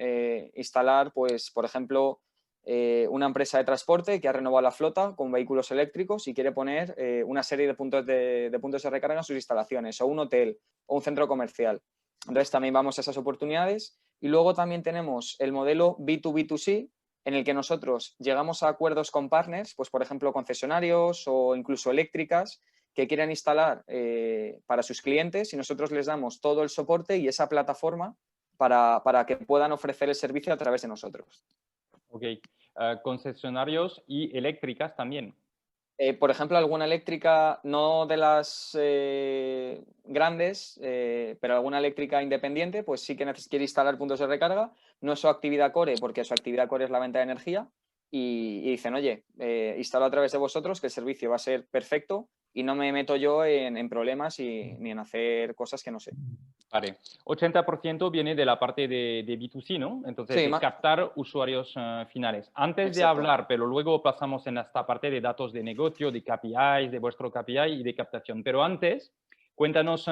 instalar, pues, por ejemplo, una empresa de transporte que ha renovado la flota con vehículos eléctricos y quiere poner una serie de puntos de recarga en sus instalaciones, o un hotel o un centro comercial. Entonces también vamos a esas oportunidades. Y luego también tenemos el modelo B2B2C, en el que nosotros llegamos a acuerdos con partners, pues por ejemplo concesionarios o incluso eléctricas, que quieran instalar para sus clientes y nosotros les damos todo el soporte y esa plataforma para que puedan ofrecer el servicio a través de nosotros. Ok. Concesionarios y eléctricas también. Por ejemplo, alguna eléctrica, no de las grandes, pero alguna eléctrica independiente, pues sí que quiere instalar puntos de recarga. No es su actividad core, porque su actividad core es la venta de energía. Y dicen, oye, instalo a través de vosotros, que el servicio va a ser perfecto y no me meto yo en problemas ni en hacer cosas que no sé. Vale. 80% viene de la parte de B2C, ¿no? Entonces, Sí, de captar usuarios finales. Antes de exacto. hablar, pero luego pasamos en esta parte de datos de negocio, de KPIs, de vuestro KPI y de captación. Pero antes, cuéntanos,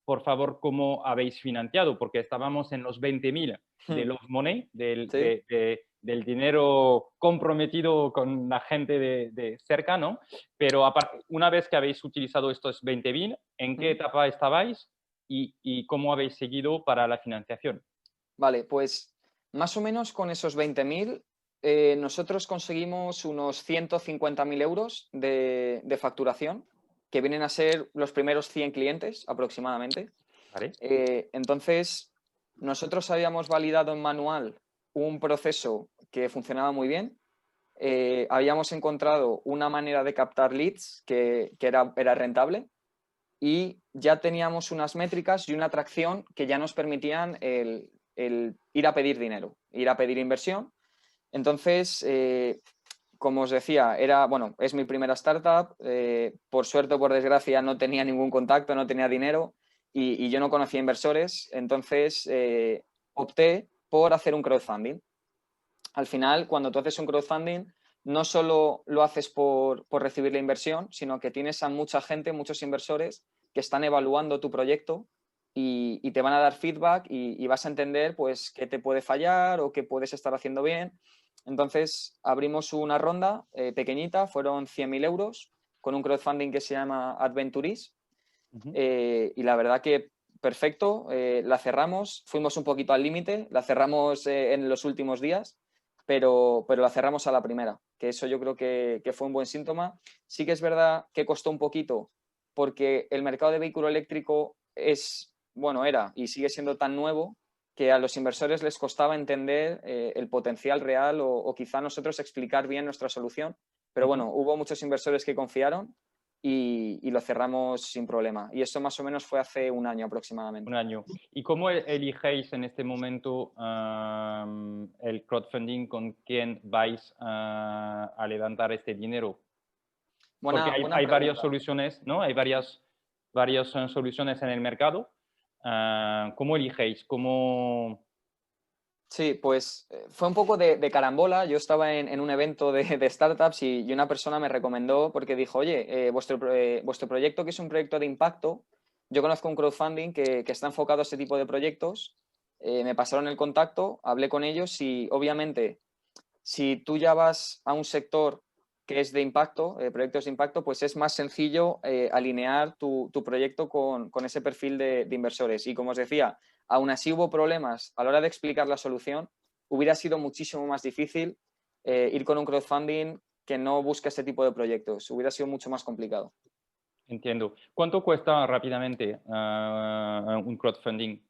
por favor, cómo habéis financiado, porque estábamos en los 20.000 de los money, Sí. del dinero comprometido con la gente de cerca, ¿no? Pero una vez que habéis utilizado estos 20.000, ¿en qué etapa estabais y cómo habéis seguido para la financiación? Vale, pues más o menos con esos 20.000 nosotros conseguimos unos 150.000 euros de facturación, que vienen a ser los primeros 100 clientes aproximadamente. ¿Vale? Entonces, nosotros habíamos validado en manual un proceso que funcionaba muy bien. Habíamos encontrado una manera de captar leads que era rentable y ya teníamos unas métricas y una atracción que ya nos permitían el ir a pedir dinero, ir a pedir inversión. Entonces, como os decía, es mi primera startup. Por suerte o por desgracia no tenía ningún contacto, no tenía dinero y yo no conocía inversores. Entonces, opté por hacer un crowdfunding. Al final, cuando tú haces un crowdfunding, no solo lo haces por recibir la inversión, sino que tienes a mucha gente, muchos inversores que están evaluando tu proyecto y te van a dar feedback y vas a entender pues qué te puede fallar o qué puedes estar haciendo bien. Entonces abrimos una ronda pequeñita, fueron 100.000 euros con un crowdfunding que se llama Adventuris y la verdad que perfecto, la cerramos, fuimos un poquito al límite, la cerramos en los últimos días, pero la cerramos a la primera, que eso yo creo que fue un buen síntoma. Sí que es verdad que costó un poquito porque el mercado de vehículo eléctrico era y sigue siendo tan nuevo que a los inversores les costaba entender el potencial real o quizá nosotros explicar bien nuestra solución. Pero bueno, hubo muchos inversores que confiaron y lo cerramos sin problema. Y eso más o menos fue hace un año aproximadamente. Un año. ¿Y cómo eligéis en este momento el crowdfunding con quién vais a levantar este dinero? Porque Buena hay varias pregunta. soluciones, ¿no? Hay varias soluciones en el mercado. ¿Cómo eligéis? Sí, pues fue un poco de carambola. Yo estaba en un evento de startups y una persona me recomendó porque dijo, oye, vuestro proyecto, que es un proyecto de impacto, yo conozco un crowdfunding que está enfocado a ese tipo de proyectos. Me pasaron el contacto, hablé con ellos y obviamente si tú ya vas a un sector que es de impacto, proyectos de impacto, pues es más sencillo alinear tu proyecto con ese perfil de inversores. Y como os decía, aún así hubo problemas a la hora de explicar la solución, hubiera sido muchísimo más difícil ir con un crowdfunding que no busca este tipo de proyectos. Hubiera sido mucho más complicado. Entiendo. ¿Cuánto cuesta rápidamente un crowdfunding?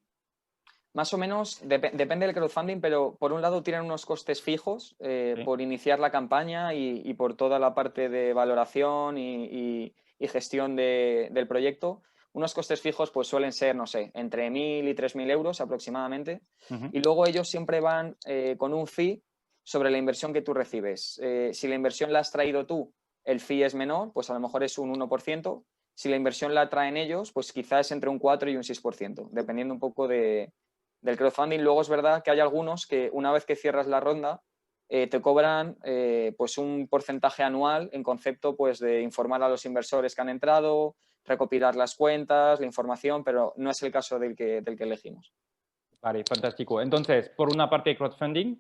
Más o menos, depende del crowdfunding, pero por un lado tienen unos costes fijos Sí. por iniciar la campaña y por toda la parte de valoración y gestión del proyecto. Unos costes fijos pues suelen ser, no sé, entre 1.000 y 3.000 euros aproximadamente. Y luego ellos siempre van con un fee sobre la inversión que tú recibes. Si la inversión la has traído tú, el fee es menor, pues a lo mejor es un 1%. Si la inversión la traen ellos, pues quizás es entre un 4 y un 6%, dependiendo un poco del crowdfunding. Luego es verdad que hay algunos que una vez que cierras la ronda te cobran pues un porcentaje anual en concepto pues de informar a los inversores que han entrado, recopilar las cuentas, la información, pero no es el caso del que elegimos. Vale, fantástico. Entonces, por una parte crowdfunding,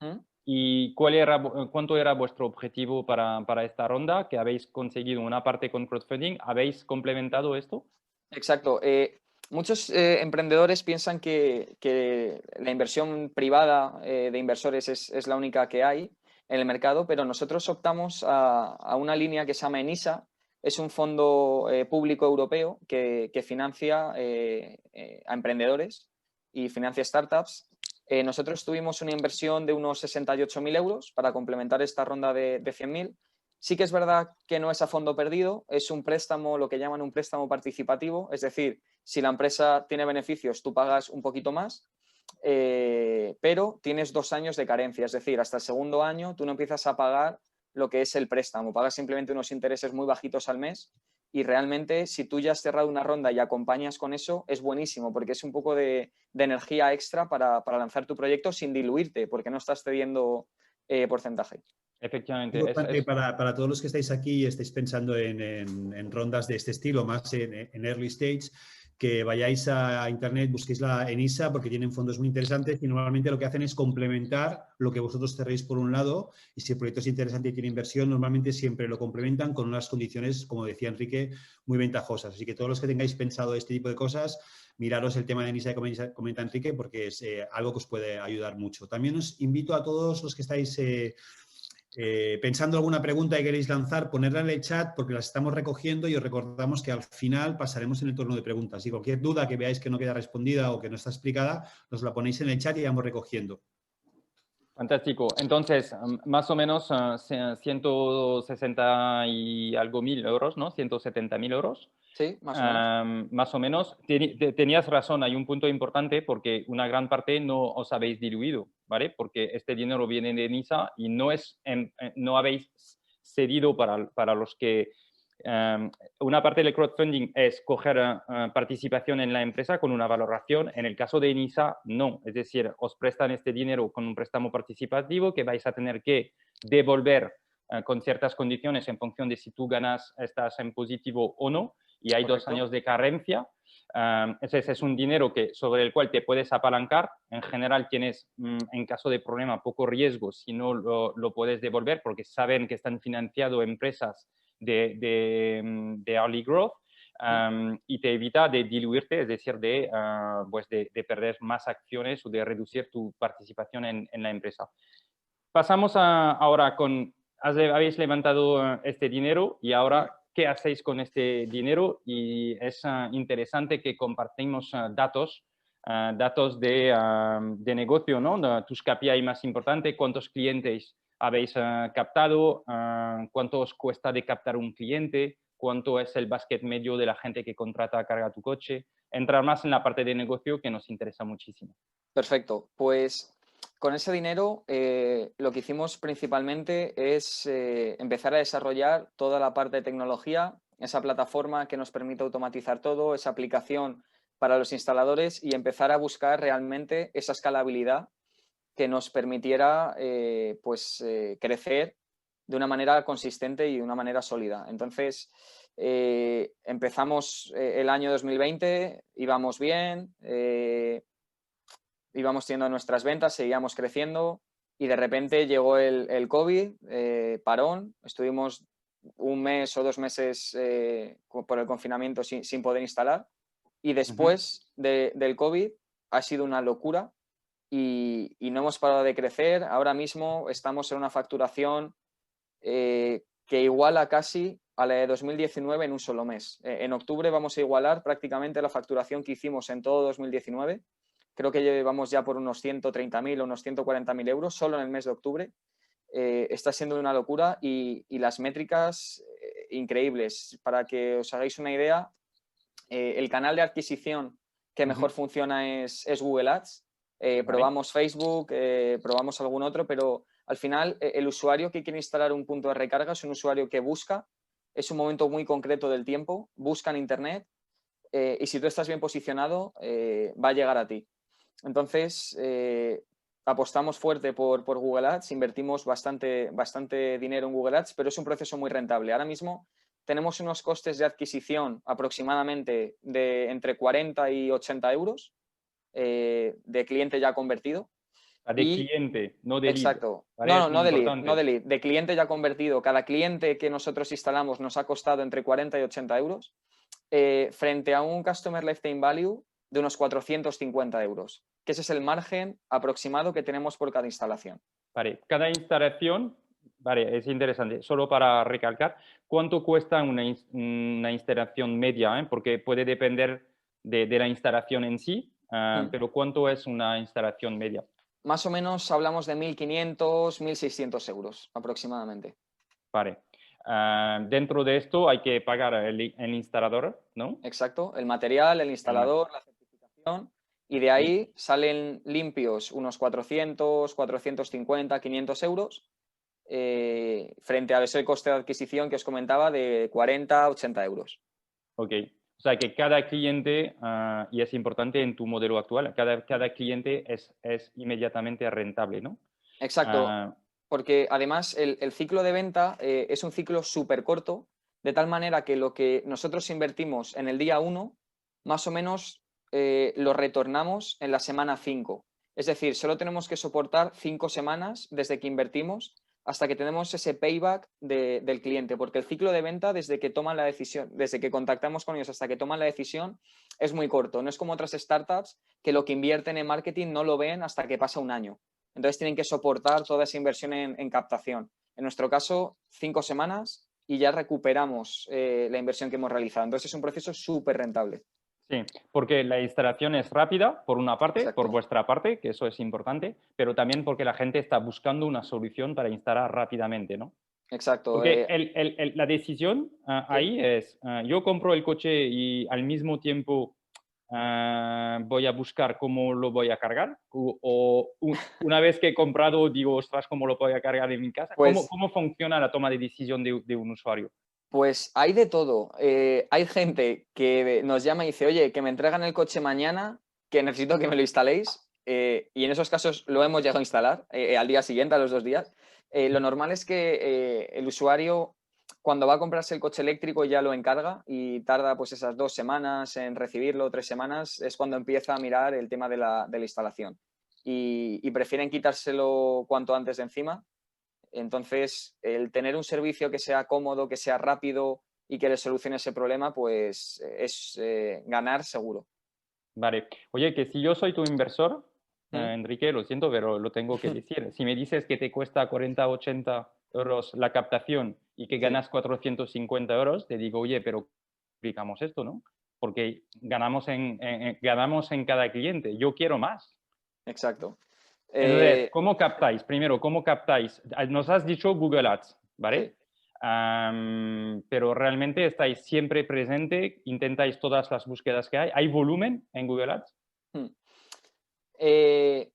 ¿Mm? ¿y cuánto era vuestro objetivo para esta ronda? Que habéis conseguido una parte con crowdfunding. ¿Habéis complementado esto? Exacto. Muchos emprendedores piensan que la inversión privada de inversores es la única que hay en el mercado, pero nosotros optamos a una línea que se llama ENISA. Es un fondo público europeo que financia a emprendedores y financia startups. Nosotros tuvimos una inversión de unos 68.000 euros para complementar esta ronda de 100.000. Sí que es verdad que no es a fondo perdido, es un préstamo, lo que llaman un préstamo participativo, es decir, si la empresa tiene beneficios, tú pagas un poquito más, pero tienes 2 años de carencia, es decir, hasta el segundo año tú no empiezas a pagar lo que es el préstamo, pagas simplemente unos intereses muy bajitos al mes y realmente si tú ya has cerrado una ronda y acompañas con eso, es buenísimo porque es un poco de energía extra para lanzar tu proyecto sin diluirte, porque no estás cediendo porcentaje. Efectivamente. Importante para todos los que estáis aquí y estáis pensando en rondas de este estilo, más en early stage, que vayáis a internet, busquéis la ENISA porque tienen fondos muy interesantes y normalmente lo que hacen es complementar lo que vosotros cerréis por un lado y si el proyecto es interesante y tiene inversión, normalmente siempre lo complementan con unas condiciones, como decía Enrique, muy ventajosas. Así que todos los que tengáis pensado este tipo de cosas, miraros el tema de ENISA que comenta Enrique porque es algo que os puede ayudar mucho. También os invito a todos los que estáis pensando alguna pregunta que queréis lanzar, ponerla en el chat porque las estamos recogiendo y os recordamos que al final pasaremos en el turno de preguntas. Y cualquier duda que veáis que no queda respondida o que no está explicada, nos la ponéis en el chat y vamos recogiendo. Fantástico. Entonces, más o menos 160 y algo mil euros, ¿no? 170.000 euros. Sí, más o menos. Más o menos. Tenías razón, hay un punto importante porque una gran parte no os habéis diluido, ¿vale? Porque este dinero viene de NISA y no habéis cedido para los que... una parte del crowdfunding es coger participación en la empresa con una valoración. En el caso de NISA, no. Es decir, os prestan este dinero con un préstamo participativo que vais a tener que devolver con ciertas condiciones en función de si tú estás en positivo o no. Y hay Correcto. 2 años de carencia. Ese es un dinero sobre el cual te puedes apalancar. En general tienes, en caso de problema, poco riesgo si no lo puedes devolver porque saben que están financiando empresas de early growth y te evita de diluirte, es decir, pues de perder más acciones o de reducir tu participación en la empresa. Pasamos ahora habéis levantado este dinero y ahora, ¿qué hacéis con este dinero? Y es interesante que compartimos datos de negocio, ¿no? Tus KPI más importantes, cuántos clientes habéis captado, cuánto os cuesta de captar un cliente, cuánto es el basket medio de la gente que contrata Carga tu Coche. Entrar más en la parte de negocio que nos interesa muchísimo. Perfecto. Pues con ese dinero lo que hicimos principalmente es empezar a desarrollar toda la parte de tecnología, esa plataforma que nos permite automatizar todo, esa aplicación para los instaladores y empezar a buscar realmente esa escalabilidad que nos permitiera crecer de una manera consistente y de una manera sólida. Entonces, empezamos el año 2020, íbamos bien, íbamos teniendo nuestras ventas, seguíamos creciendo y de repente llegó el COVID, parón, estuvimos un mes o 2 meses por el confinamiento sin poder instalar y después del COVID ha sido una locura y no hemos parado de crecer. Ahora mismo estamos en una facturación que iguala casi a la de 2019 en un solo mes. En octubre vamos a igualar prácticamente la facturación que hicimos en todo 2019. Creo que llevamos ya por unos 130.000 o unos 140.000 euros solo en el mes de octubre. Está siendo una locura y las métricas increíbles. Para que os hagáis una idea, el canal de adquisición que mejor funciona es Google Ads. Probamos Facebook, probamos algún otro, pero al final el usuario que quiere instalar un punto de recarga es un usuario que busca, es un momento muy concreto del tiempo, busca en Internet y si tú estás bien posicionado va a llegar a ti. Entonces, apostamos fuerte por Google Ads, invertimos bastante dinero en Google Ads, pero es un proceso muy rentable. Ahora mismo tenemos unos costes de adquisición aproximadamente de entre 40 y 80 euros de cliente ya convertido. De cliente, no de lead. Exacto. ¿Vale? No de lead, no de lead. De cliente ya convertido. Cada cliente que nosotros instalamos nos ha costado entre 40 y 80 euros frente a un Customer Lifetime Value de unos 450 euros, que ese es el margen aproximado que tenemos por cada instalación. Vale, cada instalación, vale, es interesante. Solo para recalcar, ¿cuánto cuesta una instalación media? Porque puede depender de la instalación en sí, pero ¿cuánto es una instalación media? Más o menos hablamos de 1.500, 1.600 euros aproximadamente. Vale. Dentro de esto hay que pagar el instalador, ¿no? Exacto, el material, el instalador, la certificación y de ahí salen limpios unos 400, 450, 500 euros frente a ese coste de adquisición que os comentaba de 40, 80 euros. Ok. O sea que cada cliente, y es importante en tu modelo actual, cada cliente es inmediatamente rentable, ¿no? Exacto, porque además el ciclo de venta es un ciclo súper corto, de tal manera que lo que nosotros invertimos en el día 1 más o menos lo retornamos en la semana 5. Es decir, solo tenemos que soportar 5 semanas desde que invertimos hasta que tenemos ese payback del cliente, porque el ciclo de venta desde que toman la decisión, desde que contactamos con ellos hasta que toman la decisión es muy corto. No es como otras startups que lo que invierten en marketing no lo ven hasta que pasa un año. Entonces tienen que soportar toda esa inversión en captación. En nuestro caso, 5 semanas y ya recuperamos la inversión que hemos realizado. Entonces es un proceso súper rentable. Sí, porque la instalación es rápida, por una parte, Exacto. por vuestra parte, que eso es importante, pero también porque la gente está buscando una solución para instalar rápidamente, ¿no? Exacto. Porque la decisión Sí. ahí es, yo compro el coche y al mismo tiempo voy a buscar cómo lo voy a cargar, una vez que he comprado digo, ostras, ¿cómo lo voy a cargar en mi casa? Pues, ¿Cómo funciona la toma de decisión de un usuario? pues hay de todo. Hay gente que nos llama y dice, oye, que me entregan el coche mañana, que necesito que me lo instaléis. Y en esos casos lo hemos llegado a instalar al día siguiente, a los 2 días. Lo normal es que el usuario, cuando va a comprarse el coche eléctrico, ya lo encarga y tarda pues esas 2 semanas en recibirlo, 3 semanas, es cuando empieza a mirar el tema de la instalación. Y prefieren quitárselo cuanto antes de encima. Entonces, el tener un servicio que sea cómodo, que sea rápido y que le solucione ese problema, pues es ganar seguro. Vale. Oye, que si yo soy tu inversor, ¿Mm? Enrique, lo siento, pero lo tengo que decir. Si me dices que te cuesta 40, 80 euros la captación y que Sí, ganas 450 euros, te digo, oye, pero explicamos esto, ¿no? Porque ganamos en cada cliente. Yo quiero más. exacto. Entonces, ¿cómo captáis? Primero, ¿cómo captáis? Nos has dicho Google Ads, Sí. ¿vale? Pero realmente estáis siempre presente, intentáis todas las búsquedas que hay. ¿Hay volumen en Google Ads? Mm. Eh,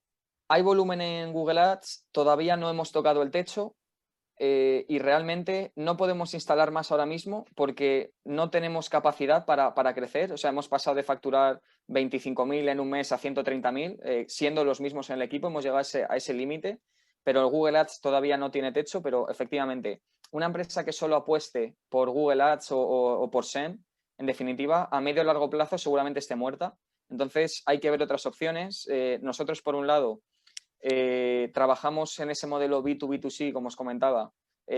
Hay volumen en Google Ads, todavía no hemos tocado el techo. Y realmente no podemos instalar más ahora mismo porque no tenemos capacidad para crecer. O sea, hemos pasado de facturar 25.000 en un mes a 130.000, siendo los mismos en el equipo, hemos llegado a ese límite, pero el Google Ads todavía no tiene techo, pero efectivamente, una empresa que solo apueste por Google Ads o por SEM, en definitiva, a medio o largo plazo seguramente esté muerta. Entonces hay que ver otras opciones. Nosotros, por un lado, trabajamos en ese modelo B2B2C, como os comentaba,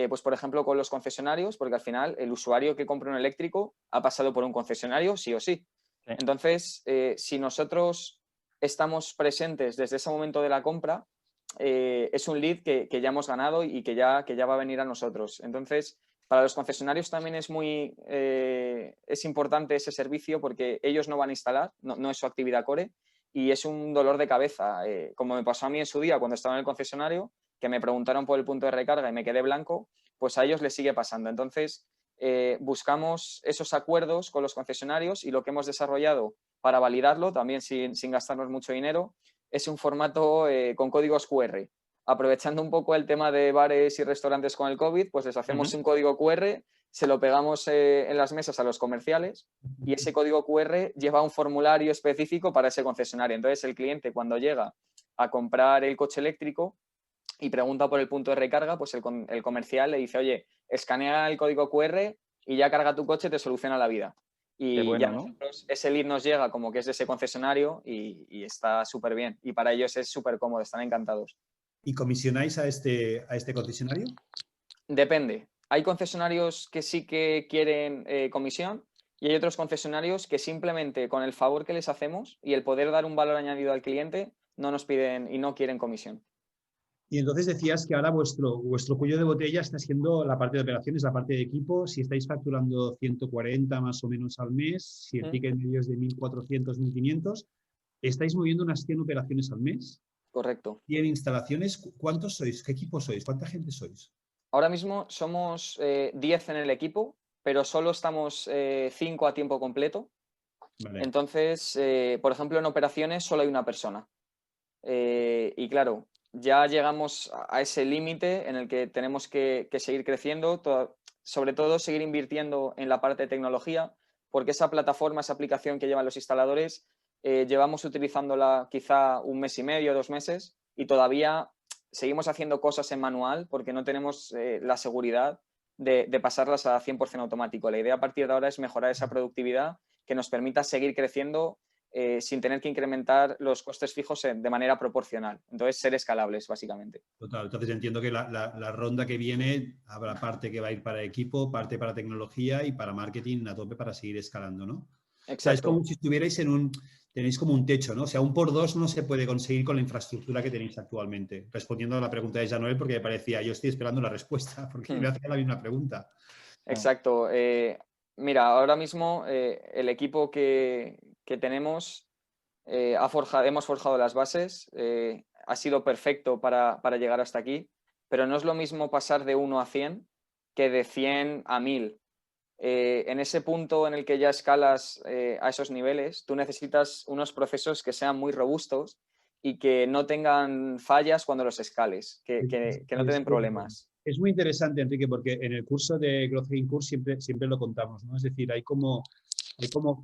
pues por ejemplo con los concesionarios, porque al final el usuario que compra un eléctrico ha pasado por un concesionario sí o sí. Sí. Entonces, si nosotros estamos presentes desde ese momento de la compra, es un lead que ya hemos ganado y que ya va a venir a nosotros. Entonces, para los concesionarios también es importante ese servicio porque ellos no van a instalar, no es su actividad core y es un dolor de cabeza. Como me pasó a mí en su día cuando estaba en el concesionario, que me preguntaron por el punto de recarga y me quedé blanco, pues a ellos les sigue pasando. Entonces, buscamos esos acuerdos con los concesionarios y lo que hemos desarrollado para validarlo, también sin gastarnos mucho dinero, es un formato con códigos QR. Aprovechando un poco el tema de bares y restaurantes con el COVID, pues les hacemos un código QR, se lo pegamos en las mesas a los comerciales y ese código QR lleva un formulario específico para ese concesionario. Entonces, el cliente cuando llega a comprar el coche eléctrico y pregunta por el punto de recarga, pues el comercial le dice, oye, escanea el código QR y ya carga tu coche, te soluciona la vida. Qué Y ya bueno, ¿no? nosotros, ese lead nos llega como que es de ese concesionario y está súper bien. Y para ellos es súper cómodo, están encantados. ¿Y comisionáis a este concesionario? Depende. Hay concesionarios que sí que quieren comisión y hay otros concesionarios que simplemente con el favor que les hacemos y el poder dar un valor añadido al cliente no nos piden y no quieren comisión. Y entonces decías que ahora vuestro cuello de botella está siendo la parte de operaciones, la parte de equipo. Si estáis facturando 140 más o menos al mes, si el ticket medio es de 1.400, 1.500, estáis moviendo unas 100 operaciones al mes. Correcto. 100 instalaciones. ¿Cuántos sois? ¿Qué equipo sois? ¿Cuánta gente sois? Ahora mismo somos 10 en el equipo, pero solo estamos 5 a tiempo completo. Vale. Entonces, por ejemplo, en operaciones solo hay una persona. Y claro, ya llegamos a ese límite en el que tenemos que seguir creciendo, sobre todo seguir invirtiendo en la parte de tecnología, porque esa plataforma, esa aplicación que llevan los instaladores, llevamos utilizándola quizá un mes y medio, 2 meses, y todavía seguimos haciendo cosas en manual porque no tenemos la seguridad de pasarlas a 100% automático. La idea a partir de ahora es mejorar esa productividad que nos permita seguir creciendo sin tener que incrementar los costes fijos de manera proporcional. Entonces, ser escalables, básicamente. Total. Entonces, entiendo que la ronda que viene habrá parte que va a ir para equipo, parte para tecnología y para marketing a tope para seguir escalando, ¿no? Exacto. O sea, es como si estuvierais tenéis como un techo, ¿no? O sea, un por dos no se puede conseguir con la infraestructura que tenéis actualmente. Respondiendo a la pregunta de Jean-Noël, porque me parecía, yo estoy esperando la respuesta, porque me hacía la misma pregunta. Exacto. Mira, ahora mismo el equipo que tenemos, hemos forjado las bases, ha sido perfecto para llegar hasta aquí, pero no es lo mismo pasar de 1 a 100 que de 100 a 1000. En ese punto en el que ya escalas a esos niveles, tú necesitas unos procesos que sean muy robustos y que no tengan fallas cuando los escales, que no te den problemas. Es muy interesante, Enrique, porque en el curso de Growth Hacking Course siempre lo contamos, ¿no? Es decir, hay como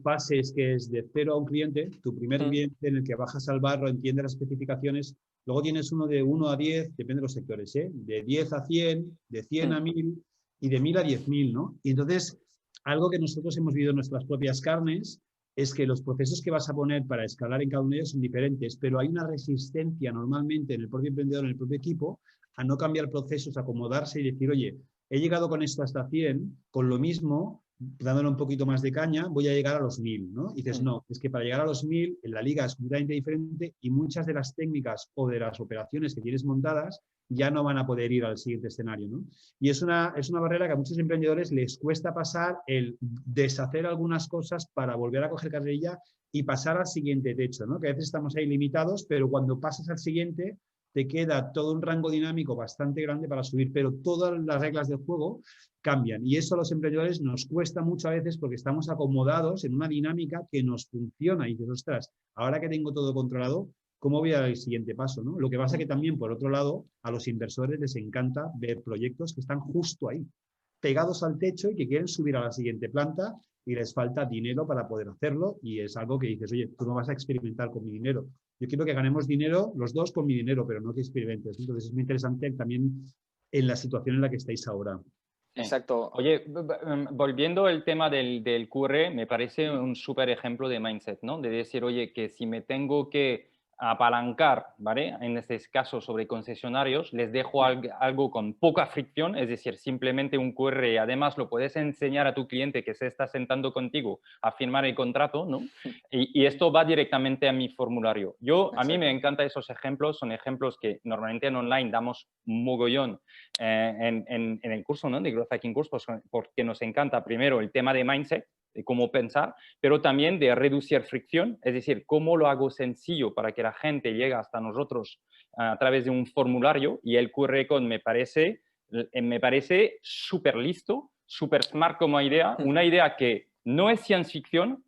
fases que es de 0 a un cliente, tu primer cliente en el que bajas al barro, entiendes las especificaciones, luego tienes uno de 1 a 10, depende de los sectores, ¿eh? De 10 a 100, de 100 a 1000 y de 1000 a 10.000, ¿no? Y entonces, algo que nosotros hemos vivido en nuestras propias carnes es que los procesos que vas a poner para escalar en cada uno de ellos son diferentes, pero hay una resistencia normalmente en el propio emprendedor, en el propio equipo, a no cambiar procesos, a acomodarse y decir, oye, he llegado con esto hasta 100, con lo mismo, dándole un poquito más de caña, voy a llegar a los 1000, ¿no? Y dices, no, es que para llegar a los 1000, en la liga es completamente diferente y muchas de las técnicas o de las operaciones que tienes montadas ya no van a poder ir al siguiente escenario, ¿no? Y es una barrera que a muchos emprendedores les cuesta pasar el deshacer algunas cosas para volver a coger carrerilla y pasar al siguiente techo, ¿no? Que a veces estamos ahí limitados, pero cuando pasas al siguiente te queda todo un rango dinámico bastante grande para subir, pero todas las reglas del juego cambian. Y eso a los emprendedores nos cuesta mucho a veces porque estamos acomodados en una dinámica que nos funciona y dices, ostras, ahora que tengo todo controlado, ¿cómo voy al siguiente paso, ¿no? Lo que pasa es que también, por otro lado, a los inversores les encanta ver proyectos que están justo ahí, pegados al techo y que quieren subir a la siguiente planta y les falta dinero para poder hacerlo y es algo que dices, oye, tú no vas a experimentar con mi dinero. Yo quiero que ganemos dinero los dos con mi dinero, pero no que experimentes. Entonces es muy interesante también en la situación en la que estáis ahora. Exacto. Oye, volviendo al tema del QR, me parece un súper ejemplo de mindset, ¿no? De decir, oye, que si me tengo que apalancar, ¿vale? En este caso sobre concesionarios, les dejo algo con poca fricción, es decir, simplemente un QR y además lo puedes enseñar a tu cliente que se está sentando contigo a firmar el contrato, ¿no? Y esto va directamente a mi formulario. A mí me encantan esos ejemplos, son ejemplos que normalmente en online damos mogollón en el curso, ¿no? De Growth Hacking Course, pues, porque nos encanta primero el tema de mindset, de cómo pensar, pero también de reducir fricción, es decir, cómo lo hago sencillo para que la gente llegue hasta nosotros a través de un formulario y el QR Code me parece súper listo, súper smart como idea, una idea que no es ciencia ficción,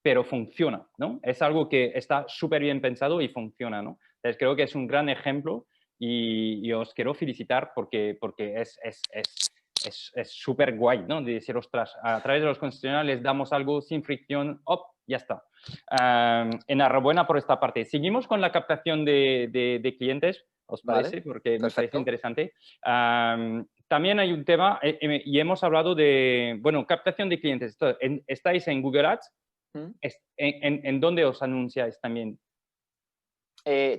pero funciona, ¿no? Es algo que está súper bien pensado y funciona, ¿no? Entonces creo que es un gran ejemplo y os quiero felicitar porque es súper guay, ¿no? De decir, ostras, a través de los concesionarios les damos algo sin fricción, ¡op! Ya está. Enhorabuena por esta parte. Seguimos con la captación de clientes, ¿os parece? Vale, Porque me perfecto. parece interesante. También hay un tema, y hemos hablado de, bueno, captación de clientes. ¿Estáis en Google Ads? ¿En dónde os anunciáis también?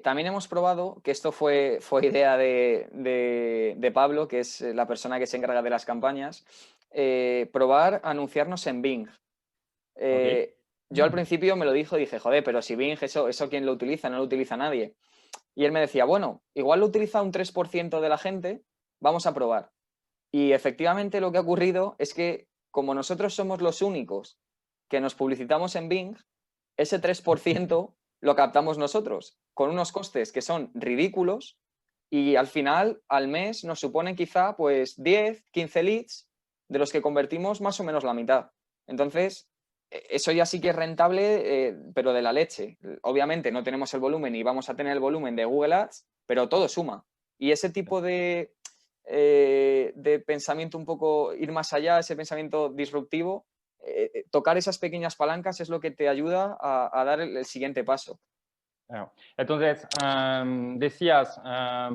También hemos probado, que esto fue idea de Pablo, que es la persona que se encarga de las campañas, probar anunciarnos en Bing. Okay. Yo al principio me lo dijo, dije, joder, pero si Bing, eso ¿quién lo utiliza? No lo utiliza nadie. Y él me decía, bueno, igual lo utiliza un 3% de la gente, vamos a probar. Y efectivamente lo que ha ocurrido es que como nosotros somos los únicos que nos publicitamos en Bing, ese 3% lo captamos nosotros, con unos costes que son ridículos y al final, al mes, nos suponen quizá pues 10, 15 leads, de los que convertimos más o menos la mitad. Entonces, eso ya sí que es rentable, pero de la leche. Obviamente no tenemos el volumen y vamos a tener el volumen de Google Ads, pero todo suma. Y ese tipo de pensamiento un poco, ir más allá, ese pensamiento disruptivo, tocar esas pequeñas palancas es lo que te ayuda a dar el siguiente paso. Entonces, decías,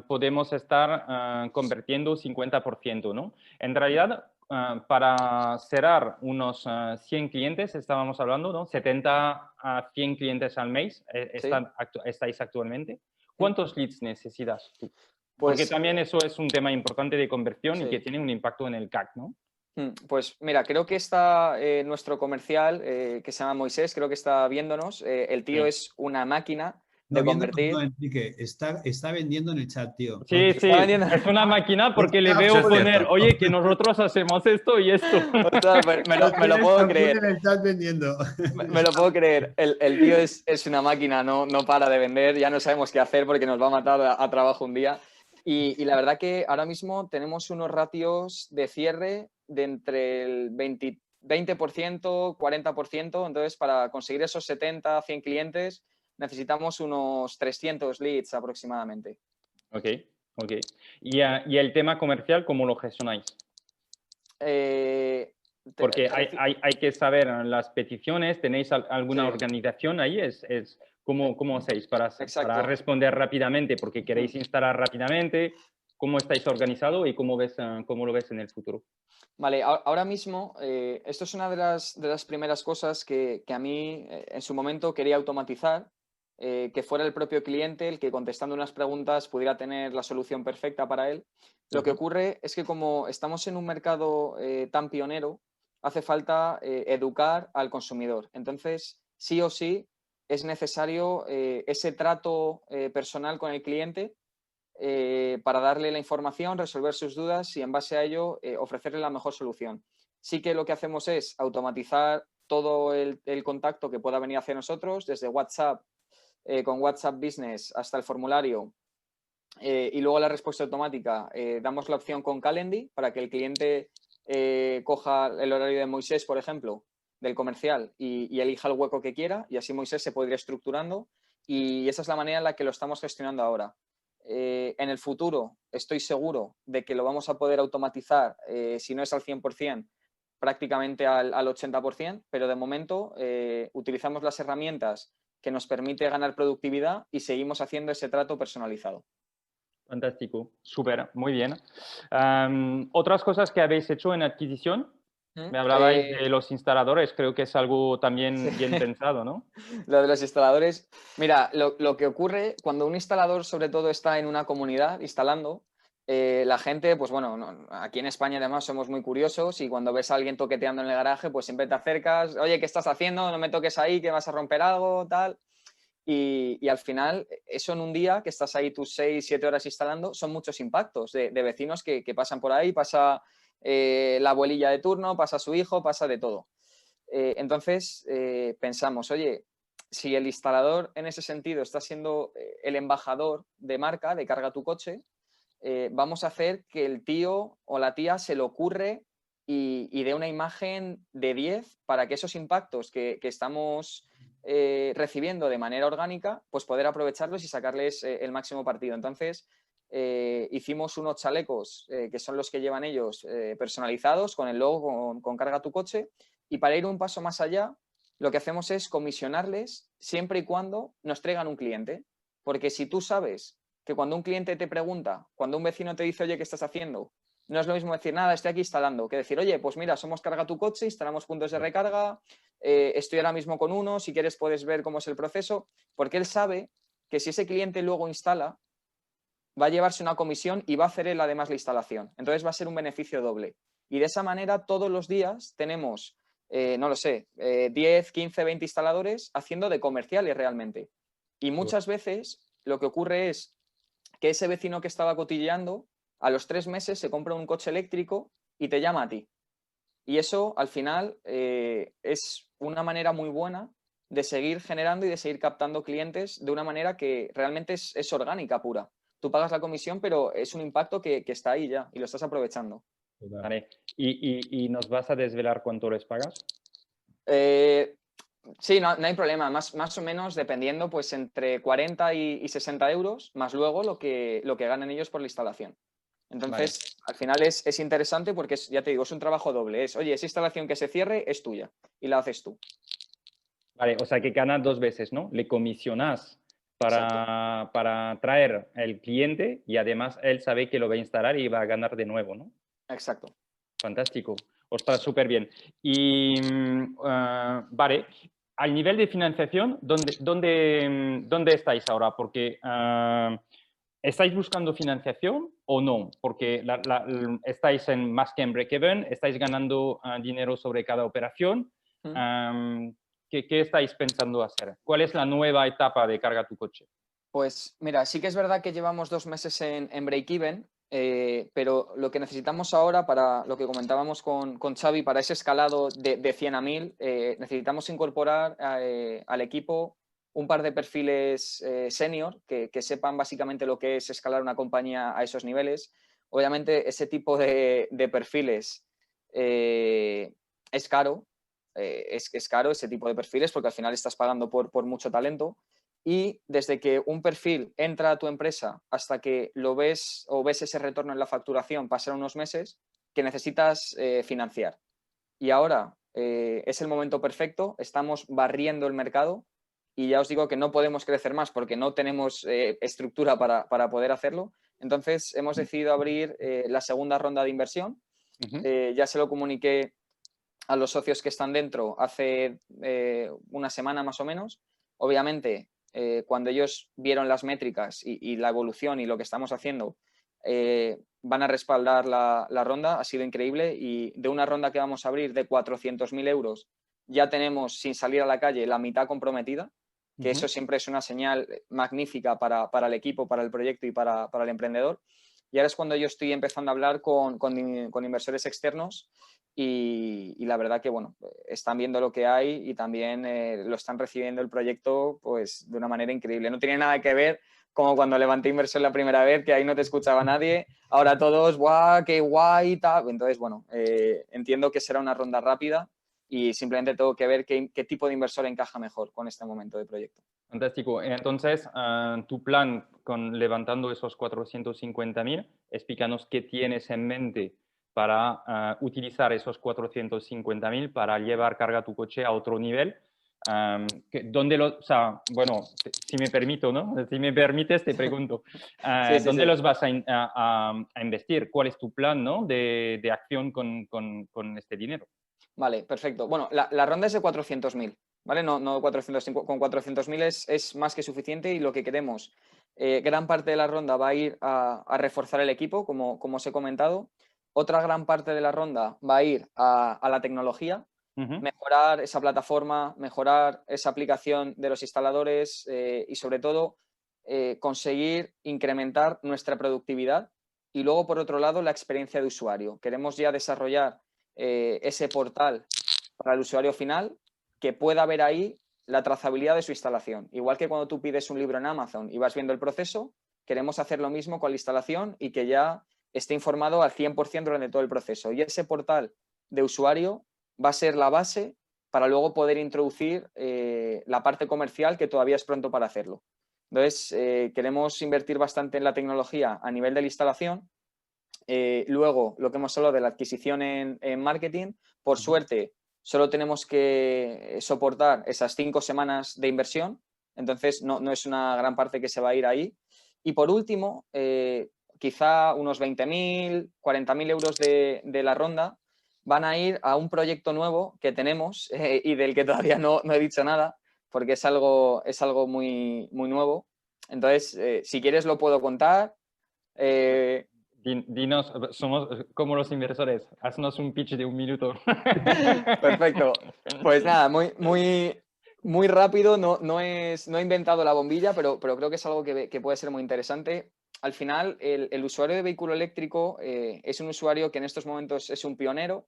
podemos estar convirtiendo 50%, ¿no? En realidad, para cerrar unos 100 clientes, estábamos hablando, ¿no? 70 a 100 clientes al mes Sí. estáis actualmente. ¿Cuántos leads necesitas tú? Porque Pues también eso es un tema importante de conversión y que sí. tiene un impacto en el CAC, ¿no? Pues mira, creo que está nuestro comercial, que se llama Moisés, creo que está viéndonos. El tío Sí. es una máquina No, de viéndonos, no, convertir. Enrique, está vendiendo en el chat, tío. Sí, Porque sí, Está vendiendo. es una máquina porque le está veo Eso es poner, cierto. oye, que nosotros hacemos esto y esto. Ostras, me lo puedo creer. en el chat vendiendo. Me lo puedo creer. El tío es una máquina, no para de vender. Ya no sabemos qué hacer porque nos va a matar a trabajo un día. Y la verdad que ahora mismo tenemos unos ratios de cierre de entre el 20%, 40%. Entonces, para conseguir esos 70, 100 clientes, necesitamos unos 300 leads aproximadamente. Ok, ok. Y el tema comercial, ¿cómo lo gestionáis? Eh, Porque te hay que saber las peticiones, ¿tenéis alguna Sí. organización ahí? ¿Cómo hacéis para Exacto. responder rápidamente? Porque queréis instalar rápidamente. ¿Cómo estáis organizado y cómo lo ves en el futuro? Vale, ahora mismo, esto es una de las primeras cosas que a mí en su momento quería automatizar, que fuera el propio cliente el que contestando unas preguntas pudiera tener la solución perfecta para él. Lo que ocurre es que como estamos en un mercado tan pionero, hace falta educar al consumidor. Entonces, sí o sí, es necesario ese trato personal con el cliente para darle la información, resolver sus dudas y en base a ello ofrecerle la mejor solución. Sí que lo que hacemos es automatizar todo el contacto que pueda venir hacia nosotros, desde WhatsApp, con WhatsApp Business hasta el formulario y luego la respuesta automática. Damos la opción con Calendly para que el cliente coja el horario de Moisés, por ejemplo, del comercial y elija el hueco que quiera y así Moisés se podría ir estructurando y esa es la manera en la que lo estamos gestionando ahora. En el futuro estoy seguro de que lo vamos a poder automatizar, si no es al 100%, prácticamente al 80%, pero de momento utilizamos las herramientas que nos permite ganar productividad y seguimos haciendo ese trato personalizado. Fantástico, súper, muy bien. ¿Otras cosas que habéis hecho en adquisición? Me hablabais de los instaladores, creo que es algo también Sí. bien pensado, ¿no? Lo de los instaladores. Mira, lo que ocurre cuando un instalador, sobre todo, está en una comunidad instalando, la gente, pues bueno, aquí en España además somos muy curiosos y cuando ves a alguien toqueteando en el garaje, pues siempre te acercas, oye, ¿qué estás haciendo? No me toques ahí, que vas a romper algo, tal. Y al final, eso en un día que estás ahí tus 6, 7 horas instalando, son muchos impactos de vecinos que pasan por ahí, pasa la abuelilla de turno, pasa su hijo, pasa de todo. Entonces, pensamos, oye, si el instalador en ese sentido está siendo el embajador de marca, de carga tu coche, vamos a hacer que el tío o la tía se le ocurre y dé una imagen de 10 para que esos impactos que estamos recibiendo de manera orgánica, pues poder aprovecharlos y sacarles el máximo partido. Entonces, hicimos unos chalecos que son los que llevan ellos personalizados con el logo, con carga tu coche, y para ir un paso más allá, lo que hacemos es comisionarles siempre y cuando nos traigan un cliente. Porque si tú sabes que cuando un cliente te pregunta, cuando un vecino te dice, oye, ¿qué estás haciendo? No es lo mismo decir, nada, estoy aquí instalando, que decir, oye, pues mira, somos Carga tu Coche, instalamos puntos de recarga, estoy ahora mismo con uno, si quieres puedes ver cómo es el proceso, porque él sabe que si ese cliente luego instala, va a llevarse una comisión y va a hacer él además la instalación. Entonces va a ser un beneficio doble. Y de esa manera todos los días tenemos, no lo sé, 10, 15, 20 instaladores haciendo de comerciales realmente. Y muchas veces lo que ocurre es que ese vecino que estaba cotilleando, a los 3 meses se compra un coche eléctrico y te llama a ti. Y eso, al final, es una manera muy buena de seguir generando y de seguir captando clientes de una manera que realmente es orgánica pura. Tú pagas la comisión, pero es un impacto que está ahí ya y lo estás aprovechando. Vale. ¿Y nos vas a desvelar cuánto les pagas? Sí, no hay problema. Más o menos, dependiendo, pues entre 40 y 60 euros, más luego lo que ganan ellos por la instalación. Entonces, Vale. al final es interesante porque, ya te digo, es un trabajo doble. Oye, esa instalación que se cierre es tuya y la haces tú. Vale, o sea que ganas dos veces, ¿no? Le comisionas Exacto. para traer el cliente y además él sabe que lo va a instalar y va a ganar de nuevo, ¿no? Exacto. Fantástico. Ostras, súper bien. Y, vale, al nivel de financiación, ¿dónde estáis ahora? Porque ¿estáis buscando financiación o no? Porque estáis más que en break-even, estáis ganando dinero sobre cada operación. ¿Qué estáis pensando hacer? ¿Cuál es la nueva etapa de Carga tu Coche? Pues mira, sí que es verdad que llevamos 2 meses en break-even, pero lo que necesitamos ahora para lo que comentábamos con Xavi, para ese escalado de 100 a 1000, necesitamos incorporar al equipo un par de perfiles senior que sepan básicamente lo que es escalar una compañía a esos niveles. Obviamente ese tipo de perfiles es caro, es caro ese tipo de perfiles porque al final estás pagando por mucho talento. Y desde que un perfil entra a tu empresa hasta que lo ves o ves ese retorno en la facturación, pasan unos meses que necesitas financiar. Y ahora es el momento perfecto, estamos barriendo el mercado y ya os digo que no podemos crecer más porque no tenemos estructura para poder hacerlo. Entonces hemos decidido abrir la segunda ronda de inversión. Ya se lo comuniqué a los socios que están dentro hace una semana más o menos. Obviamente, cuando ellos vieron las métricas y la evolución y lo que estamos haciendo, van a respaldar la ronda. Ha sido increíble y de una ronda que vamos a abrir de 400.000 euros, ya tenemos, sin salir a la calle, la mitad comprometida, que eso siempre es una señal magnífica para el equipo, para el proyecto y para el emprendedor. Y ahora es cuando yo estoy empezando a hablar con inversores externos y la verdad que, bueno, están viendo lo que hay y también lo están recibiendo el proyecto pues de una manera increíble. No tiene nada que ver como cuando levanté inversión la primera vez, que ahí no te escuchaba nadie. Ahora todos, ¡guau, qué guay! Tal. Entonces, bueno, entiendo que será una ronda rápida y simplemente tengo que ver qué tipo de inversor encaja mejor con este momento de proyecto. Fantástico. Entonces, tu plan con levantando esos 450.000, explícanos qué tienes en mente para utilizar esos 450.000 para llevar Carga tu Coche a otro nivel. O sea, bueno, si me permito, ¿no? Si me permites, te pregunto, Sí, sí, ¿dónde sí. los vas a investir? ¿Cuál es tu plan, ¿no? de acción con este dinero? Vale, perfecto. Bueno, la ronda es de 400.000, ¿vale? No 450, con 400.000 es más que suficiente y lo que queremos, gran parte de la ronda va a ir a reforzar el equipo, como os he comentado. Otra gran parte de la ronda va a ir a la tecnología, mejorar esa plataforma, mejorar esa aplicación de los instaladores y sobre todo conseguir incrementar nuestra productividad y luego, por otro lado, la experiencia de usuario. Queremos ya desarrollar ese portal para el usuario final que pueda ver ahí la trazabilidad de su instalación. Igual que cuando tú pides un libro en Amazon y vas viendo el proceso, queremos hacer lo mismo con la instalación y que ya esté informado al 100% durante todo el proceso. Y ese portal de usuario va a ser la base para luego poder introducir la parte comercial, que todavía es pronto para hacerlo. Entonces, queremos invertir bastante en la tecnología a nivel de la instalación. Luego, lo que hemos hablado de la adquisición en marketing, por suerte, solo tenemos que soportar esas 5 semanas de inversión, entonces no es una gran parte que se va a ir ahí. Y por último, quizá unos 20.000, 40.000 euros de la ronda van a ir a un proyecto nuevo que tenemos y del que todavía no he dicho nada, porque es algo muy, muy nuevo. Entonces, si quieres lo puedo contar. Dinos, somos como los inversores, haznos un pitch de 1 minuto. Perfecto. Pues nada, muy rápido, no he inventado la bombilla, pero creo que es algo que puede ser muy interesante. Al final, el usuario de vehículo eléctrico es un usuario que en estos momentos es un pionero.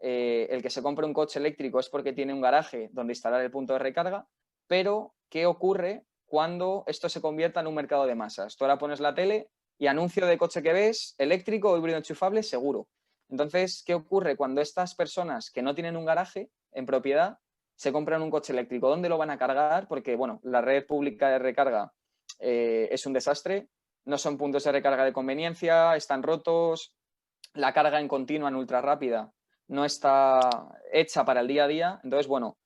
El que se compra un coche eléctrico es porque tiene un garaje donde instalar el punto de recarga, pero ¿qué ocurre cuando esto se convierta en un mercado de masas? Tú ahora pones la tele y anuncio de coche que ves, eléctrico o híbrido enchufable, seguro. Entonces, ¿qué ocurre cuando estas personas que no tienen un garaje en propiedad se compran un coche eléctrico? ¿Dónde lo van a cargar? Porque, bueno, la red pública de recarga es un desastre, no son puntos de recarga de conveniencia, están rotos, la carga en continua, en ultra rápida, no está hecha para el día a día. Entonces, bueno,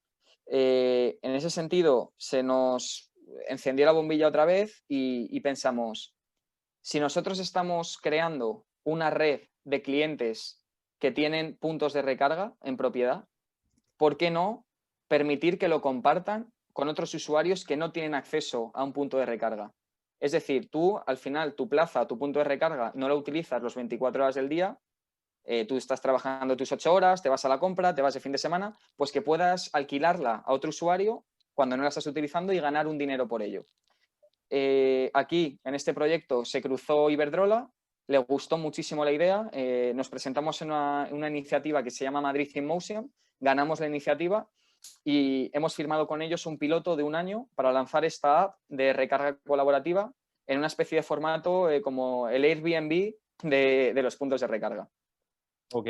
en ese sentido se nos encendió la bombilla otra vez y pensamos, si nosotros estamos creando una red de clientes que tienen puntos de recarga en propiedad, ¿por qué no permitir que lo compartan con otros usuarios que no tienen acceso a un punto de recarga? Es decir, tú al final tu plaza, tu punto de recarga, no lo utilizas los 24 horas del día, tú estás trabajando tus 8 horas, te vas a la compra, te vas de fin de semana, pues que puedas alquilarla a otro usuario cuando no la estás utilizando y ganar un dinero por ello. Aquí, en este proyecto, se cruzó Iberdrola, le gustó muchísimo la idea, nos presentamos en una iniciativa que se llama Madrid in Motion, ganamos la iniciativa y hemos firmado con ellos un piloto de 1 año para lanzar esta app de recarga colaborativa en una especie de formato como el Airbnb de los puntos de recarga. Ok.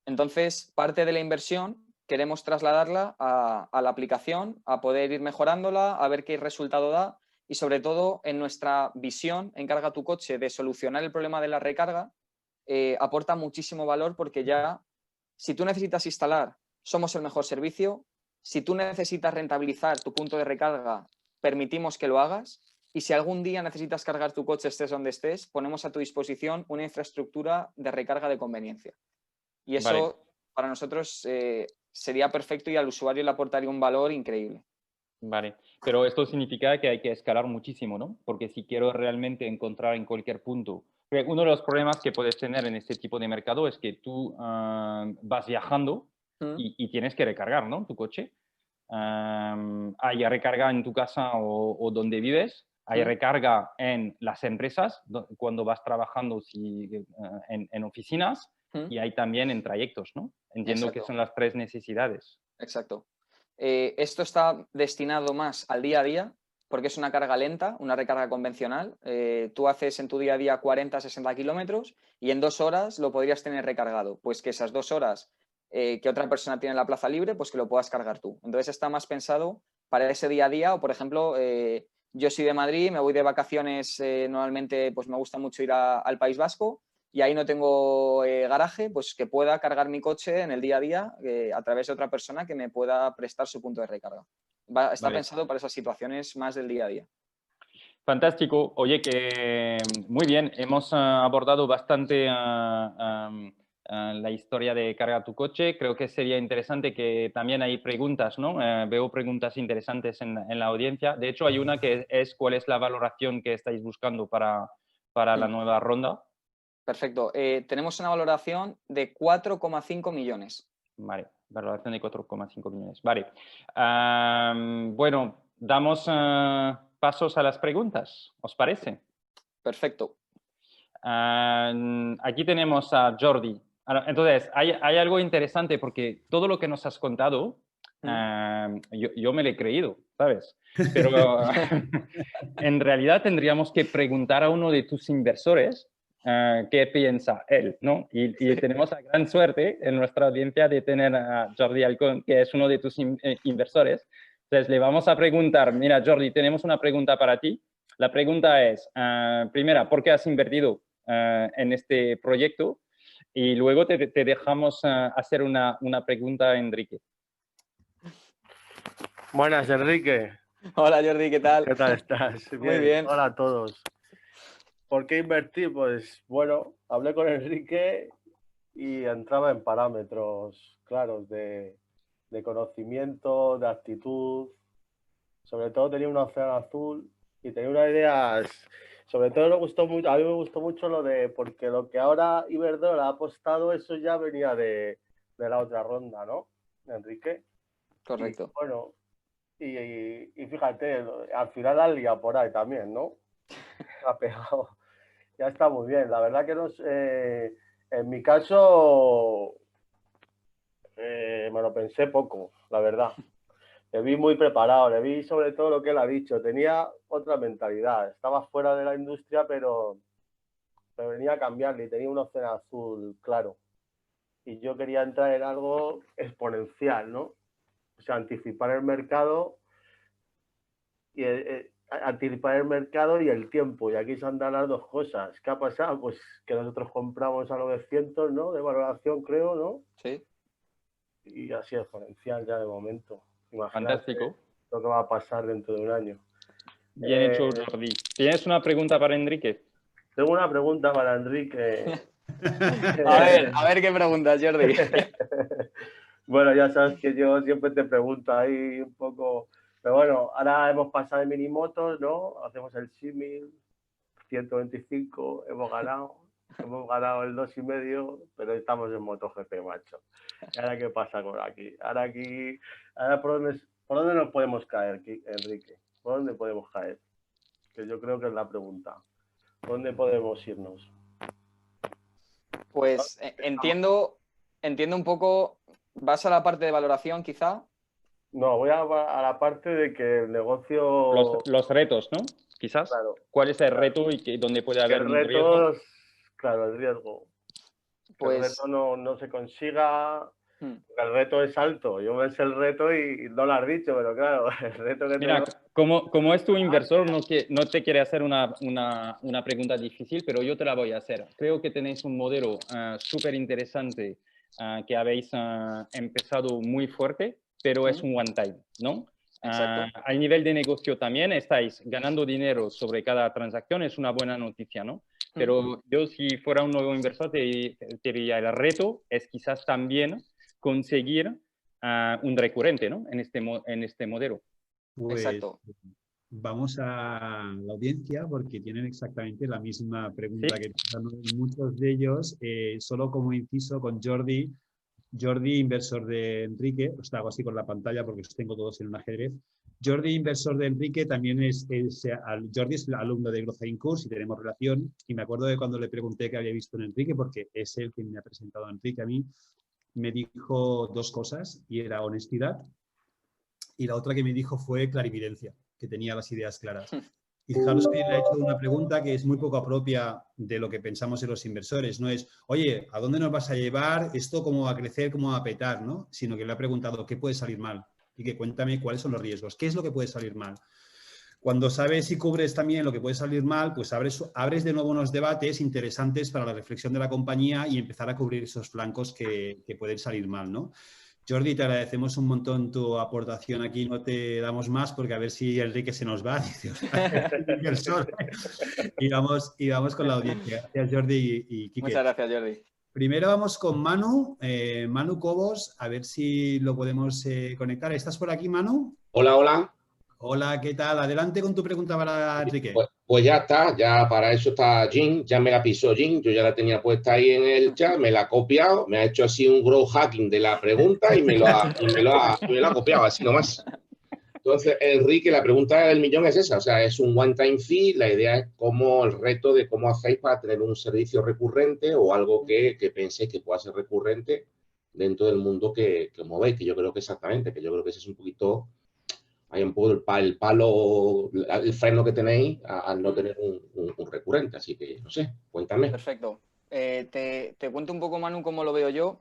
Entonces, parte de la inversión queremos trasladarla a la aplicación, a poder ir mejorándola, a ver qué resultado da y sobre todo en nuestra visión en Carga tu Coche de solucionar el problema de la recarga, aporta muchísimo valor porque ya si tú necesitas instalar, somos el mejor servicio. Si tú necesitas rentabilizar tu punto de recarga, permitimos que lo hagas. Y si algún día necesitas cargar tu coche, estés donde estés, ponemos a tu disposición una infraestructura de recarga de conveniencia. Y eso Vale. para nosotros sería perfecto y al usuario le aportaría un valor increíble. Vale, pero esto significa que hay que escalar muchísimo, ¿no? Porque si quiero realmente encontrar en cualquier punto, porque uno de los problemas que puedes tener en este tipo de mercado es que tú vas viajando y tienes que recargar, ¿no? Tu coche. Hay recarga en tu casa o donde vives, hay recarga en las empresas cuando vas trabajando en oficinas y hay también en trayectos, ¿no? Entiendo Exacto. que son las 3 necesidades. Exacto. Esto está destinado más al día a día porque es una carga lenta, una recarga convencional. Tú haces en tu día a día 40, 60 kilómetros y en 2 horas lo podrías tener recargado. Pues que esas 2 horas que otra persona tiene en la plaza libre, pues que lo puedas cargar tú. Entonces está más pensado para ese día a día o, por ejemplo, yo soy de Madrid, me voy de vacaciones, normalmente pues me gusta mucho ir al País Vasco y ahí no tengo garaje, pues que pueda cargar mi coche en el día a día a través de otra persona que me pueda prestar su punto de recarga. Está Vale. pensado para esas situaciones más del día a día. Fantástico. Oye, que muy bien, hemos abordado bastante la historia de Carga tu Coche. Creo que sería interesante que también hay preguntas, ¿no? Veo preguntas interesantes en la audiencia. De hecho, hay una que es ¿cuál es la valoración que estáis buscando para la nueva ronda? Perfecto. Tenemos una valoración de 4,5 millones. Vale, valoración de 4,5 millones. Vale. Bueno, damos pasos a las preguntas, ¿os parece? Perfecto. Aquí tenemos a Jordi. Entonces, hay algo interesante porque todo lo que nos has contado, yo me lo he creído, ¿sabes? Pero en realidad tendríamos que preguntar a uno de tus inversores qué piensa él, ¿no? Y tenemos la gran suerte en nuestra audiencia de tener a Jordi Alcón, que es uno de tus inversores. Entonces, le vamos a preguntar, mira, Jordi, tenemos una pregunta para ti. La pregunta es, primera, ¿por qué has invertido en este proyecto? Y luego te dejamos hacer una pregunta a Enrique. Buenas, Enrique. Hola, Jordi, ¿qué tal? ¿Qué tal estás? Muy bien. Hola a todos. ¿Por qué invertir? Pues bueno, hablé con Enrique y entraba en parámetros claros de conocimiento, de actitud. Sobre todo tenía un océano azul y tenía unas ideas. Sobre todo a mí me gustó mucho lo de, porque lo que ahora Iberdrola ha apostado, eso ya venía de la otra ronda, ¿no? Enrique. Correcto. Y, bueno, y fíjate, al final la lía por ahí también, ¿no? Ha pegado. Ya está muy bien. La verdad que en mi caso me lo pensé poco, la verdad. Le vi muy preparado, le vi sobre todo lo que él ha dicho. Tenía otra mentalidad. Estaba fuera de la industria, pero venía a cambiarle y tenía un océano azul claro. Y yo quería entrar en algo exponencial, ¿no? O sea, anticipar el mercado y el tiempo. Y aquí se han dado las dos cosas. ¿Qué ha pasado? Pues que nosotros compramos a 900, ¿no? De valoración, creo, ¿no? Sí. Y así exponencial ya de momento. Imagínate Fantástico. lo que va a pasar dentro de un año. Bien hecho, Jordi. ¿Tienes una pregunta para Enrique? Tengo una pregunta para Enrique. A ver qué preguntas, Jordi. Bueno, ya sabes que yo siempre te pregunto ahí un poco, pero bueno, ahora hemos pasado de minimotos, ¿no? Hacemos el símil, 125, hemos ganado el 2,5, pero estamos en MotoGP, macho. ¿Y ahora qué pasa por aquí? Ahora ¿por dónde nos podemos caer, Enrique? ¿Por dónde podemos caer? Que yo creo que es la pregunta. ¿Por dónde podemos irnos? Pues entiendo un poco, vas a la parte de valoración quizá. No, voy a la parte de que el negocio... Los retos, ¿no? Quizás. Claro, ¿Cuál es el claro. reto y dónde puede haber El un reto, riesgo? claro, el riesgo. Que Pues... el reto no se consiga... Hmm. El reto es alto. Yo ves el reto y no lo has dicho, pero claro, el reto que Mira, como es tu inversor, no te quiere hacer una pregunta difícil, pero yo te la voy a hacer. Creo que tenéis un modelo súper interesante que habéis empezado muy fuerte, pero es un one time, ¿no? Exacto. Al nivel de negocio también estáis ganando dinero sobre cada transacción, es una buena noticia, ¿no? Pero yo si fuera un nuevo inversor te diría, el reto es quizás también conseguir un recurrente, ¿no? En este modelo. Pues Exacto. vamos a la audiencia porque tienen exactamente la misma pregunta ¿Sí? que muchos de ellos. Solo como inciso con Jordi, inversor de Enrique, os hago así con la pantalla porque os tengo todos en un ajedrez. Jordi, inversor de Enrique, también Jordi es el alumno de Growth Course y tenemos relación. Y me acuerdo de cuando le pregunté qué había visto en Enrique, porque es él quien me ha presentado a Enrique a mí, me dijo dos cosas y era honestidad y la otra que me dijo fue clarividencia, que tenía las ideas claras. Y fijaros que le ha hecho una pregunta que es muy poco propia de lo que pensamos en los inversores. No es, oye, ¿a dónde nos vas a llevar? ¿Esto cómo va a crecer? ¿Cómo va a petar? ¿No? Sino que le ha preguntado, ¿qué puede salir mal? Y que cuéntame cuáles son los riesgos. ¿Qué es lo que puede salir mal? Cuando sabes y cubres también lo que puede salir mal, pues abres de nuevo unos debates interesantes para la reflexión de la compañía y empezar a cubrir esos flancos que pueden salir mal, ¿no? Jordi, te agradecemos un montón tu aportación aquí, no te damos más porque a ver si Enrique se nos va, dice, y vamos con la audiencia. Gracias, Jordi y Quique. Muchas gracias, Jordi. Primero vamos con Manu, Manu Cobos, a ver si lo podemos conectar. ¿Estás por aquí, Manu? Hola, hola. Hola, ¿qué tal? Adelante con tu pregunta para Enrique. Pues ya está, ya para eso está Jim, ya me la pisó Jim, yo ya la tenía puesta ahí en el chat, me la ha copiado, me ha hecho así un growth hacking de la pregunta y me lo ha copiado, así nomás. Entonces, Enrique, la pregunta del millón es esa, o sea, es un one-time fee, la idea es cómo el reto de cómo hacéis para tener un servicio recurrente o algo que penséis que pueda ser recurrente dentro del mundo que movéis, que yo creo que exactamente, que yo creo que ese es un poquito... Hay un poco el palo, el freno que tenéis al no tener un recurrente. Así que, no sé, cuéntame. Perfecto. Te cuento un poco, Manu, cómo lo veo yo.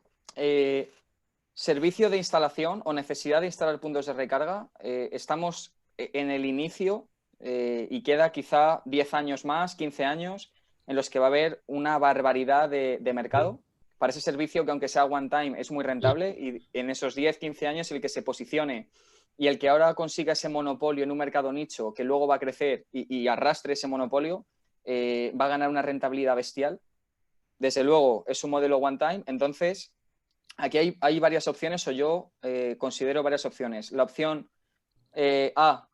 Servicio de instalación o necesidad de instalar puntos de recarga. Estamos en el inicio y queda quizá 10 años más, 15 años, en los que va a haber una barbaridad de mercado para ese servicio que, aunque sea one time, es muy rentable, y en esos 10, 15 años el que se posicione y el que ahora consiga ese monopolio en un mercado nicho que luego va a crecer y arrastre ese monopolio, va a ganar una rentabilidad bestial. Desde luego, es un modelo one time. Entonces, aquí hay varias opciones, o yo considero varias opciones. La opción A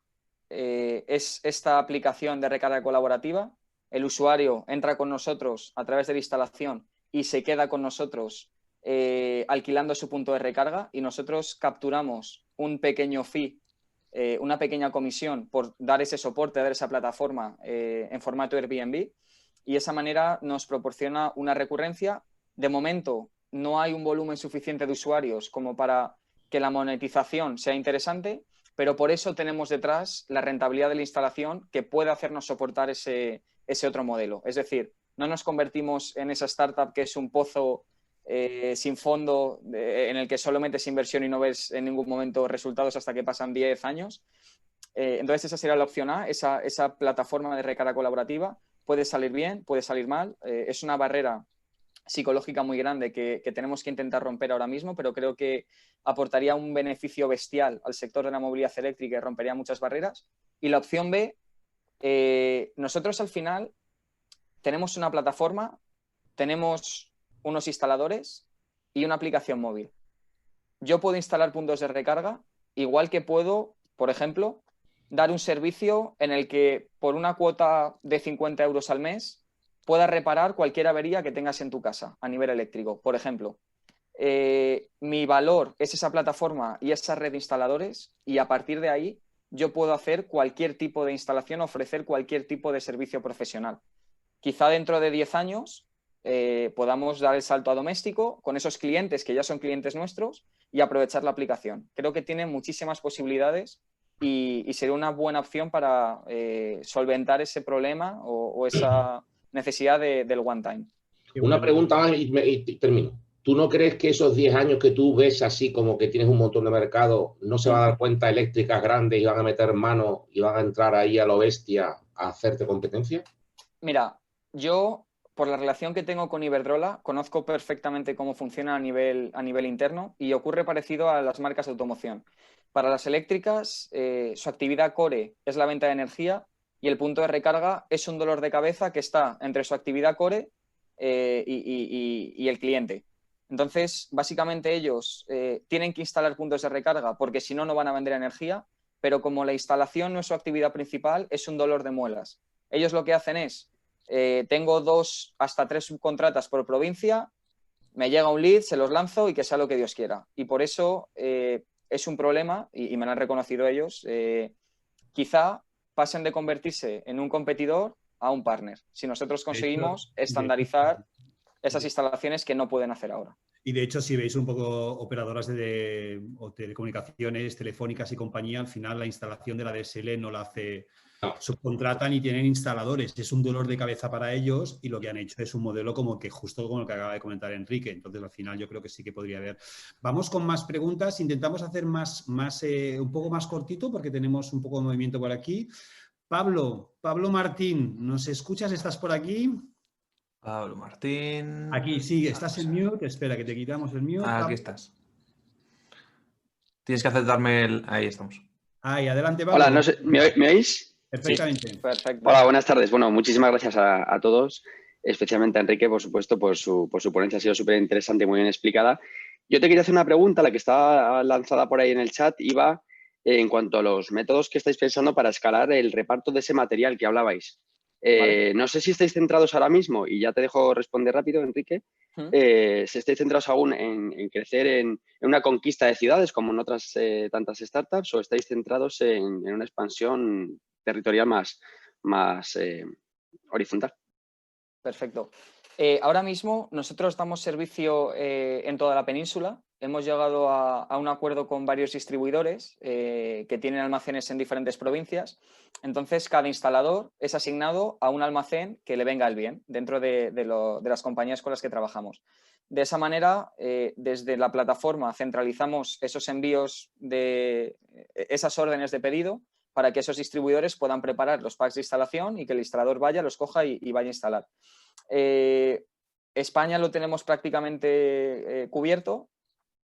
es esta aplicación de recarga colaborativa. El usuario entra con nosotros a través de la instalación y se queda con nosotros alquilando su punto de recarga, y nosotros capturamos un pequeño fee, una pequeña comisión por dar ese soporte, dar esa plataforma en formato Airbnb, y de esa manera nos proporciona una recurrencia. De momento no hay un volumen suficiente de usuarios como para que la monetización sea interesante, pero por eso tenemos detrás la rentabilidad de la instalación que puede hacernos soportar ese otro modelo. Es decir, no nos convertimos en esa startup que es un pozo sin fondo, en el que solo metes inversión y no ves en ningún momento resultados hasta que pasan 10 años. Entonces esa sería la opción A, esa plataforma de recarga colaborativa. Puede salir bien, puede salir mal. Es una barrera psicológica muy grande que tenemos que intentar romper ahora mismo, pero creo que aportaría un beneficio bestial al sector de la movilidad eléctrica y rompería muchas barreras. Y la opción B, nosotros al final tenemos una plataforma, tenemos unos instaladores y una aplicación móvil. Yo puedo instalar puntos de recarga, igual que puedo, por ejemplo, dar un servicio en el que por una cuota de 50 euros al mes puedas reparar cualquier avería que tengas en tu casa a nivel eléctrico. Por ejemplo, mi valor es esa plataforma y esa red de instaladores, y a partir de ahí yo puedo hacer cualquier tipo de instalación, ofrecer cualquier tipo de servicio profesional. Quizá dentro de 10 años podamos dar el salto a doméstico con esos clientes que ya son clientes nuestros y aprovechar la aplicación. Creo que tiene muchísimas posibilidades y sería una buena opción para solventar ese problema o esa necesidad del one time. Una pregunta más y termino. ¿Tú no crees que esos 10 años que tú ves así como que tienes un montón de mercado, no se van a dar cuenta eléctricas grandes y van a meter mano y van a entrar ahí a lo bestia a hacerte competencia? Mira, yo, por la relación que tengo con Iberdrola, conozco perfectamente cómo funciona a nivel interno y ocurre parecido a las marcas de automoción. Para las eléctricas, su actividad core es la venta de energía y el punto de recarga es un dolor de cabeza que está entre su actividad core y el cliente. Entonces, básicamente ellos tienen que instalar puntos de recarga porque si no, no van a vender energía, pero como la instalación no es su actividad principal, es un dolor de muelas. Ellos lo que hacen es, tengo 2 hasta 3 subcontratas por provincia, me llega un lead, se los lanzo y que sea lo que Dios quiera. Y por eso es un problema, y me lo han reconocido ellos, quizá pasen de convertirse en un competidor a un partner, si nosotros conseguimos estandarizar esas instalaciones que no pueden hacer ahora. Y de hecho, si veis un poco operadoras o telecomunicaciones, telefónicas y compañía, al final la instalación de la DSL no la hace, subcontratan y tienen instaladores. Es un dolor de cabeza para ellos y lo que han hecho es un modelo como que justo como lo que acaba de comentar Enrique. Entonces, al final yo creo que sí que podría haber. Vamos con más preguntas. Intentamos hacer un poco más cortito porque tenemos un poco de movimiento por aquí. Pablo Martín, ¿nos escuchas? ¿Estás por aquí? Pablo Martín. Aquí, sí, estás en mute. Espera, que te quitamos el mute. Aquí estás. Tienes que aceptarme el... Ahí estamos. Ahí, adelante, Pablo. Hola, no sé, ¿me oís? Perfectamente. Sí. Perfecto. Hola, buenas tardes. Bueno, muchísimas gracias a todos, especialmente a Enrique, por supuesto, por su ponencia. Ha sido súper interesante y muy bien explicada. Yo te quería hacer una pregunta, la que está lanzada por ahí en el chat, iba en cuanto a los métodos que estáis pensando para escalar el reparto de ese material que hablabais. Vale. No sé si estáis centrados ahora mismo, y ya te dejo responder rápido, Enrique, si estáis centrados aún en crecer en una conquista de ciudades como en otras tantas startups, o estáis centrados en una expansión territorial más horizontal. Perfecto. Ahora mismo nosotros damos servicio en toda la península. Hemos llegado a un acuerdo con varios distribuidores que tienen almacenes en diferentes provincias. Entonces, cada instalador es asignado a un almacén que le venga el bien dentro de las compañías con las que trabajamos. De esa manera, desde la plataforma centralizamos esos envíos de esas órdenes de pedido para que esos distribuidores puedan preparar los packs de instalación y que el instalador vaya, los coja y vaya a instalar. España lo tenemos prácticamente cubierto,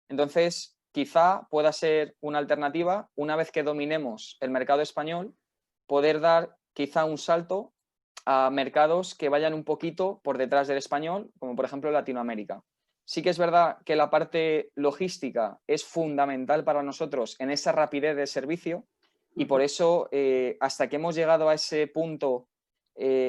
entonces quizá pueda ser una alternativa, una vez que dominemos el mercado español, poder dar quizá un salto a mercados que vayan un poquito por detrás del español, como por ejemplo Latinoamérica. Sí que es verdad que la parte logística es fundamental para nosotros en esa rapidez de servicio y por eso hasta que hemos llegado a ese punto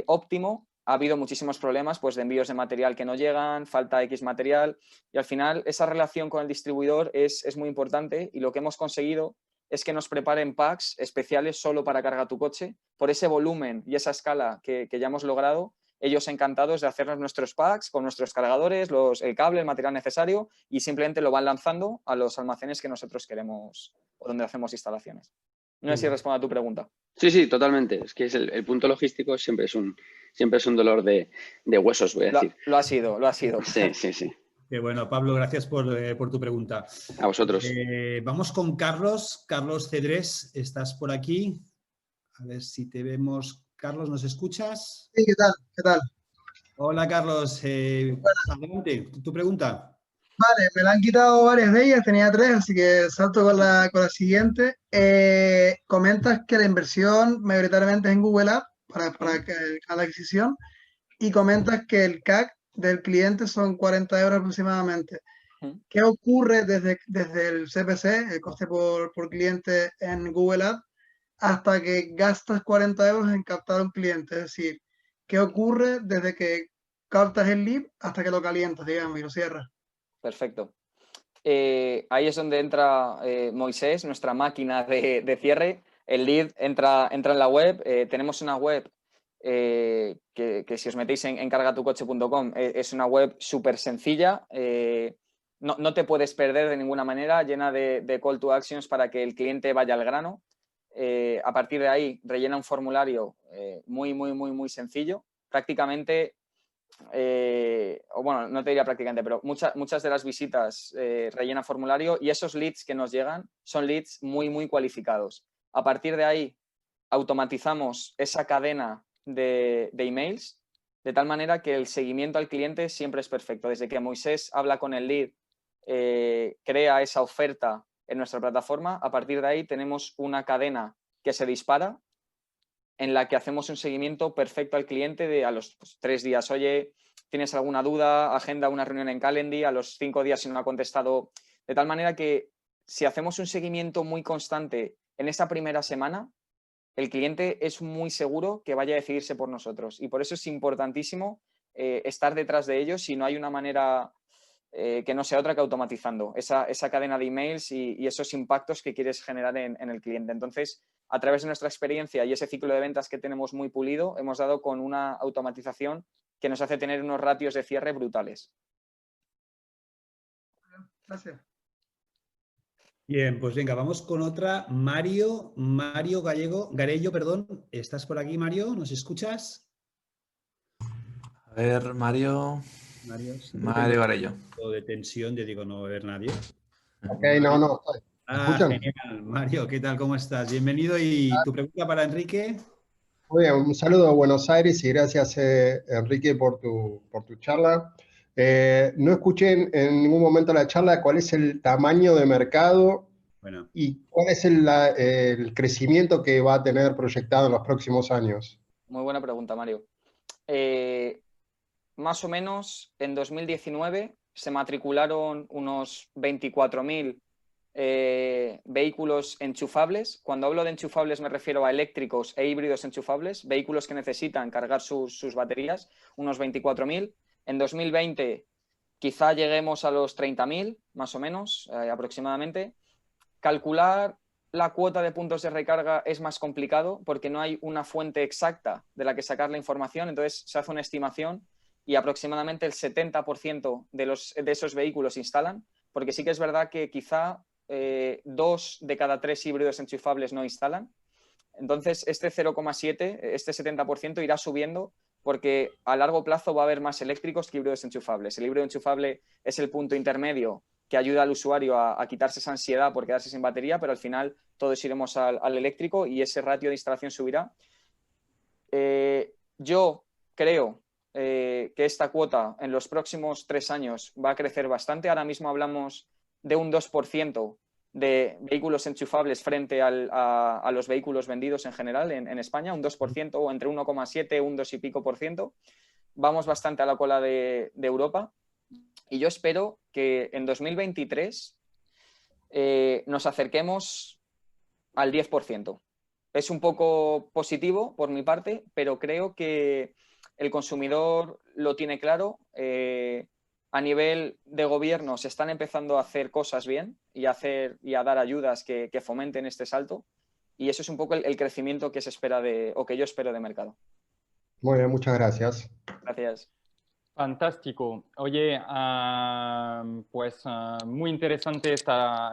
óptimo, ha habido muchísimos problemas pues, de envíos de material que no llegan, falta X material y al final esa relación con el distribuidor es muy importante y lo que hemos conseguido es que nos preparen packs especiales solo para cargar tu coche. Por ese volumen y esa escala que ya hemos logrado, ellos encantados de hacernos nuestros packs con nuestros cargadores, el cable, el material necesario y simplemente lo van lanzando a los almacenes que nosotros queremos o donde hacemos instalaciones. No sé si respondo a tu pregunta. Sí, totalmente. Es que el punto logístico siempre es un dolor de huesos, voy a decir. Lo ha sido. Sí. Qué bueno, Pablo, gracias por tu pregunta. A vosotros. Vamos con Carlos. Carlos Cedrés, ¿estás por aquí? A ver si te vemos. Carlos, ¿nos escuchas? Sí, ¿qué tal? Hola, Carlos. Adelante, tu pregunta. Vale, me la han quitado varias de ellas, tenía 3, así que salto con la siguiente. Comentas que la inversión mayoritariamente es en Google Ads para la adquisición y comentas que el CAC del cliente son 40 euros aproximadamente. Ujú. ¿Qué ocurre desde el CPC, el coste por cliente en Google Ads, hasta que gastas 40 euros en captar un cliente? Es decir, ¿qué ocurre desde que captas el lead hasta que lo calientas, digamos, y lo cierras? Perfecto. Ahí es donde entra Moisés, nuestra máquina de cierre. El lead entra en la web. Tenemos una web que si os metéis en encargatucoche.com es una web súper sencilla. No te puedes perder de ninguna manera, llena de call to actions para que el cliente vaya al grano. A partir de ahí rellena un formulario muy sencillo. Prácticamente, o bueno, no te diría prácticamente, pero muchas de las visitas rellenan formulario y esos leads que nos llegan son leads muy cualificados. A partir de ahí automatizamos esa cadena de emails de tal manera que el seguimiento al cliente siempre es perfecto. Desde que Moisés habla con el lead, crea esa oferta en nuestra plataforma, a partir de ahí tenemos una cadena que se dispara en la que hacemos un seguimiento perfecto al cliente de a los 3 días. Oye, ¿tienes alguna duda? Agenda una reunión en Calendly. A los 5 días si no ha contestado. De tal manera que si hacemos un seguimiento muy constante en esa primera semana, el cliente es muy seguro que vaya a decidirse por nosotros. Y por eso es importantísimo estar detrás de ellos si no hay una manera que no sea otra que automatizando esa cadena de emails y esos impactos que quieres generar en el cliente. Entonces, a través de nuestra experiencia y ese ciclo de ventas que tenemos muy pulido, hemos dado con una automatización que nos hace tener unos ratios de cierre brutales. Gracias. Bien, pues venga, vamos con otra. Mario Garello, perdón. ¿Estás por aquí, Mario? ¿Nos escuchas? A ver, Mario Garello. De tensión, yo digo, no va a haber nadie. Ok, no. ¿Me escuchan? Genial. Mario, ¿qué tal? ¿Cómo estás? Bienvenido. ¿Y tu pregunta para Enrique? Muy bien, un saludo a Buenos Aires y gracias, Enrique, por tu charla. No escuché en ningún momento la charla cuál es el tamaño de mercado Bueno, y cuál es el crecimiento que va a tener proyectado en los próximos años. Muy buena pregunta, Mario. Más o menos en 2019 se matricularon unos 24.000 vehículos enchufables. Cuando hablo de enchufables me refiero a eléctricos e híbridos enchufables, vehículos que necesitan cargar sus baterías, unos 24.000. En 2020 quizá lleguemos a los 30.000, más o menos, aproximadamente. Calcular la cuota de puntos de recarga es más complicado porque no hay una fuente exacta de la que sacar la información, entonces se hace una estimación y aproximadamente el 70% de esos vehículos instalan, porque sí que es verdad que quizá 2 de cada 3 híbridos enchufables no instalan. Entonces, este 0,7, este 70% irá subiendo porque a largo plazo va a haber más eléctricos que híbridos enchufables. El híbrido enchufable es el punto intermedio que ayuda al usuario a quitarse esa ansiedad por quedarse sin batería, pero al final todos iremos al eléctrico y ese ratio de instalación subirá. Yo creo que esta cuota en los próximos 3 años va a crecer bastante. Ahora mismo hablamos de un 2% de vehículos enchufables frente a los vehículos vendidos en general en España, un 2% o entre 1,7 un 2 y pico por ciento. Vamos bastante a la cola de Europa y yo espero que en 2023 nos acerquemos al 10%. Es un poco positivo por mi parte, pero creo que el consumidor lo tiene claro. A nivel de gobierno se están empezando a hacer cosas bien y a dar ayudas que fomenten este salto. Y eso es un poco el crecimiento que se espera o que yo espero de mercado. Muy bien, muchas gracias. Gracias. Fantástico. Oye, pues muy interesante esta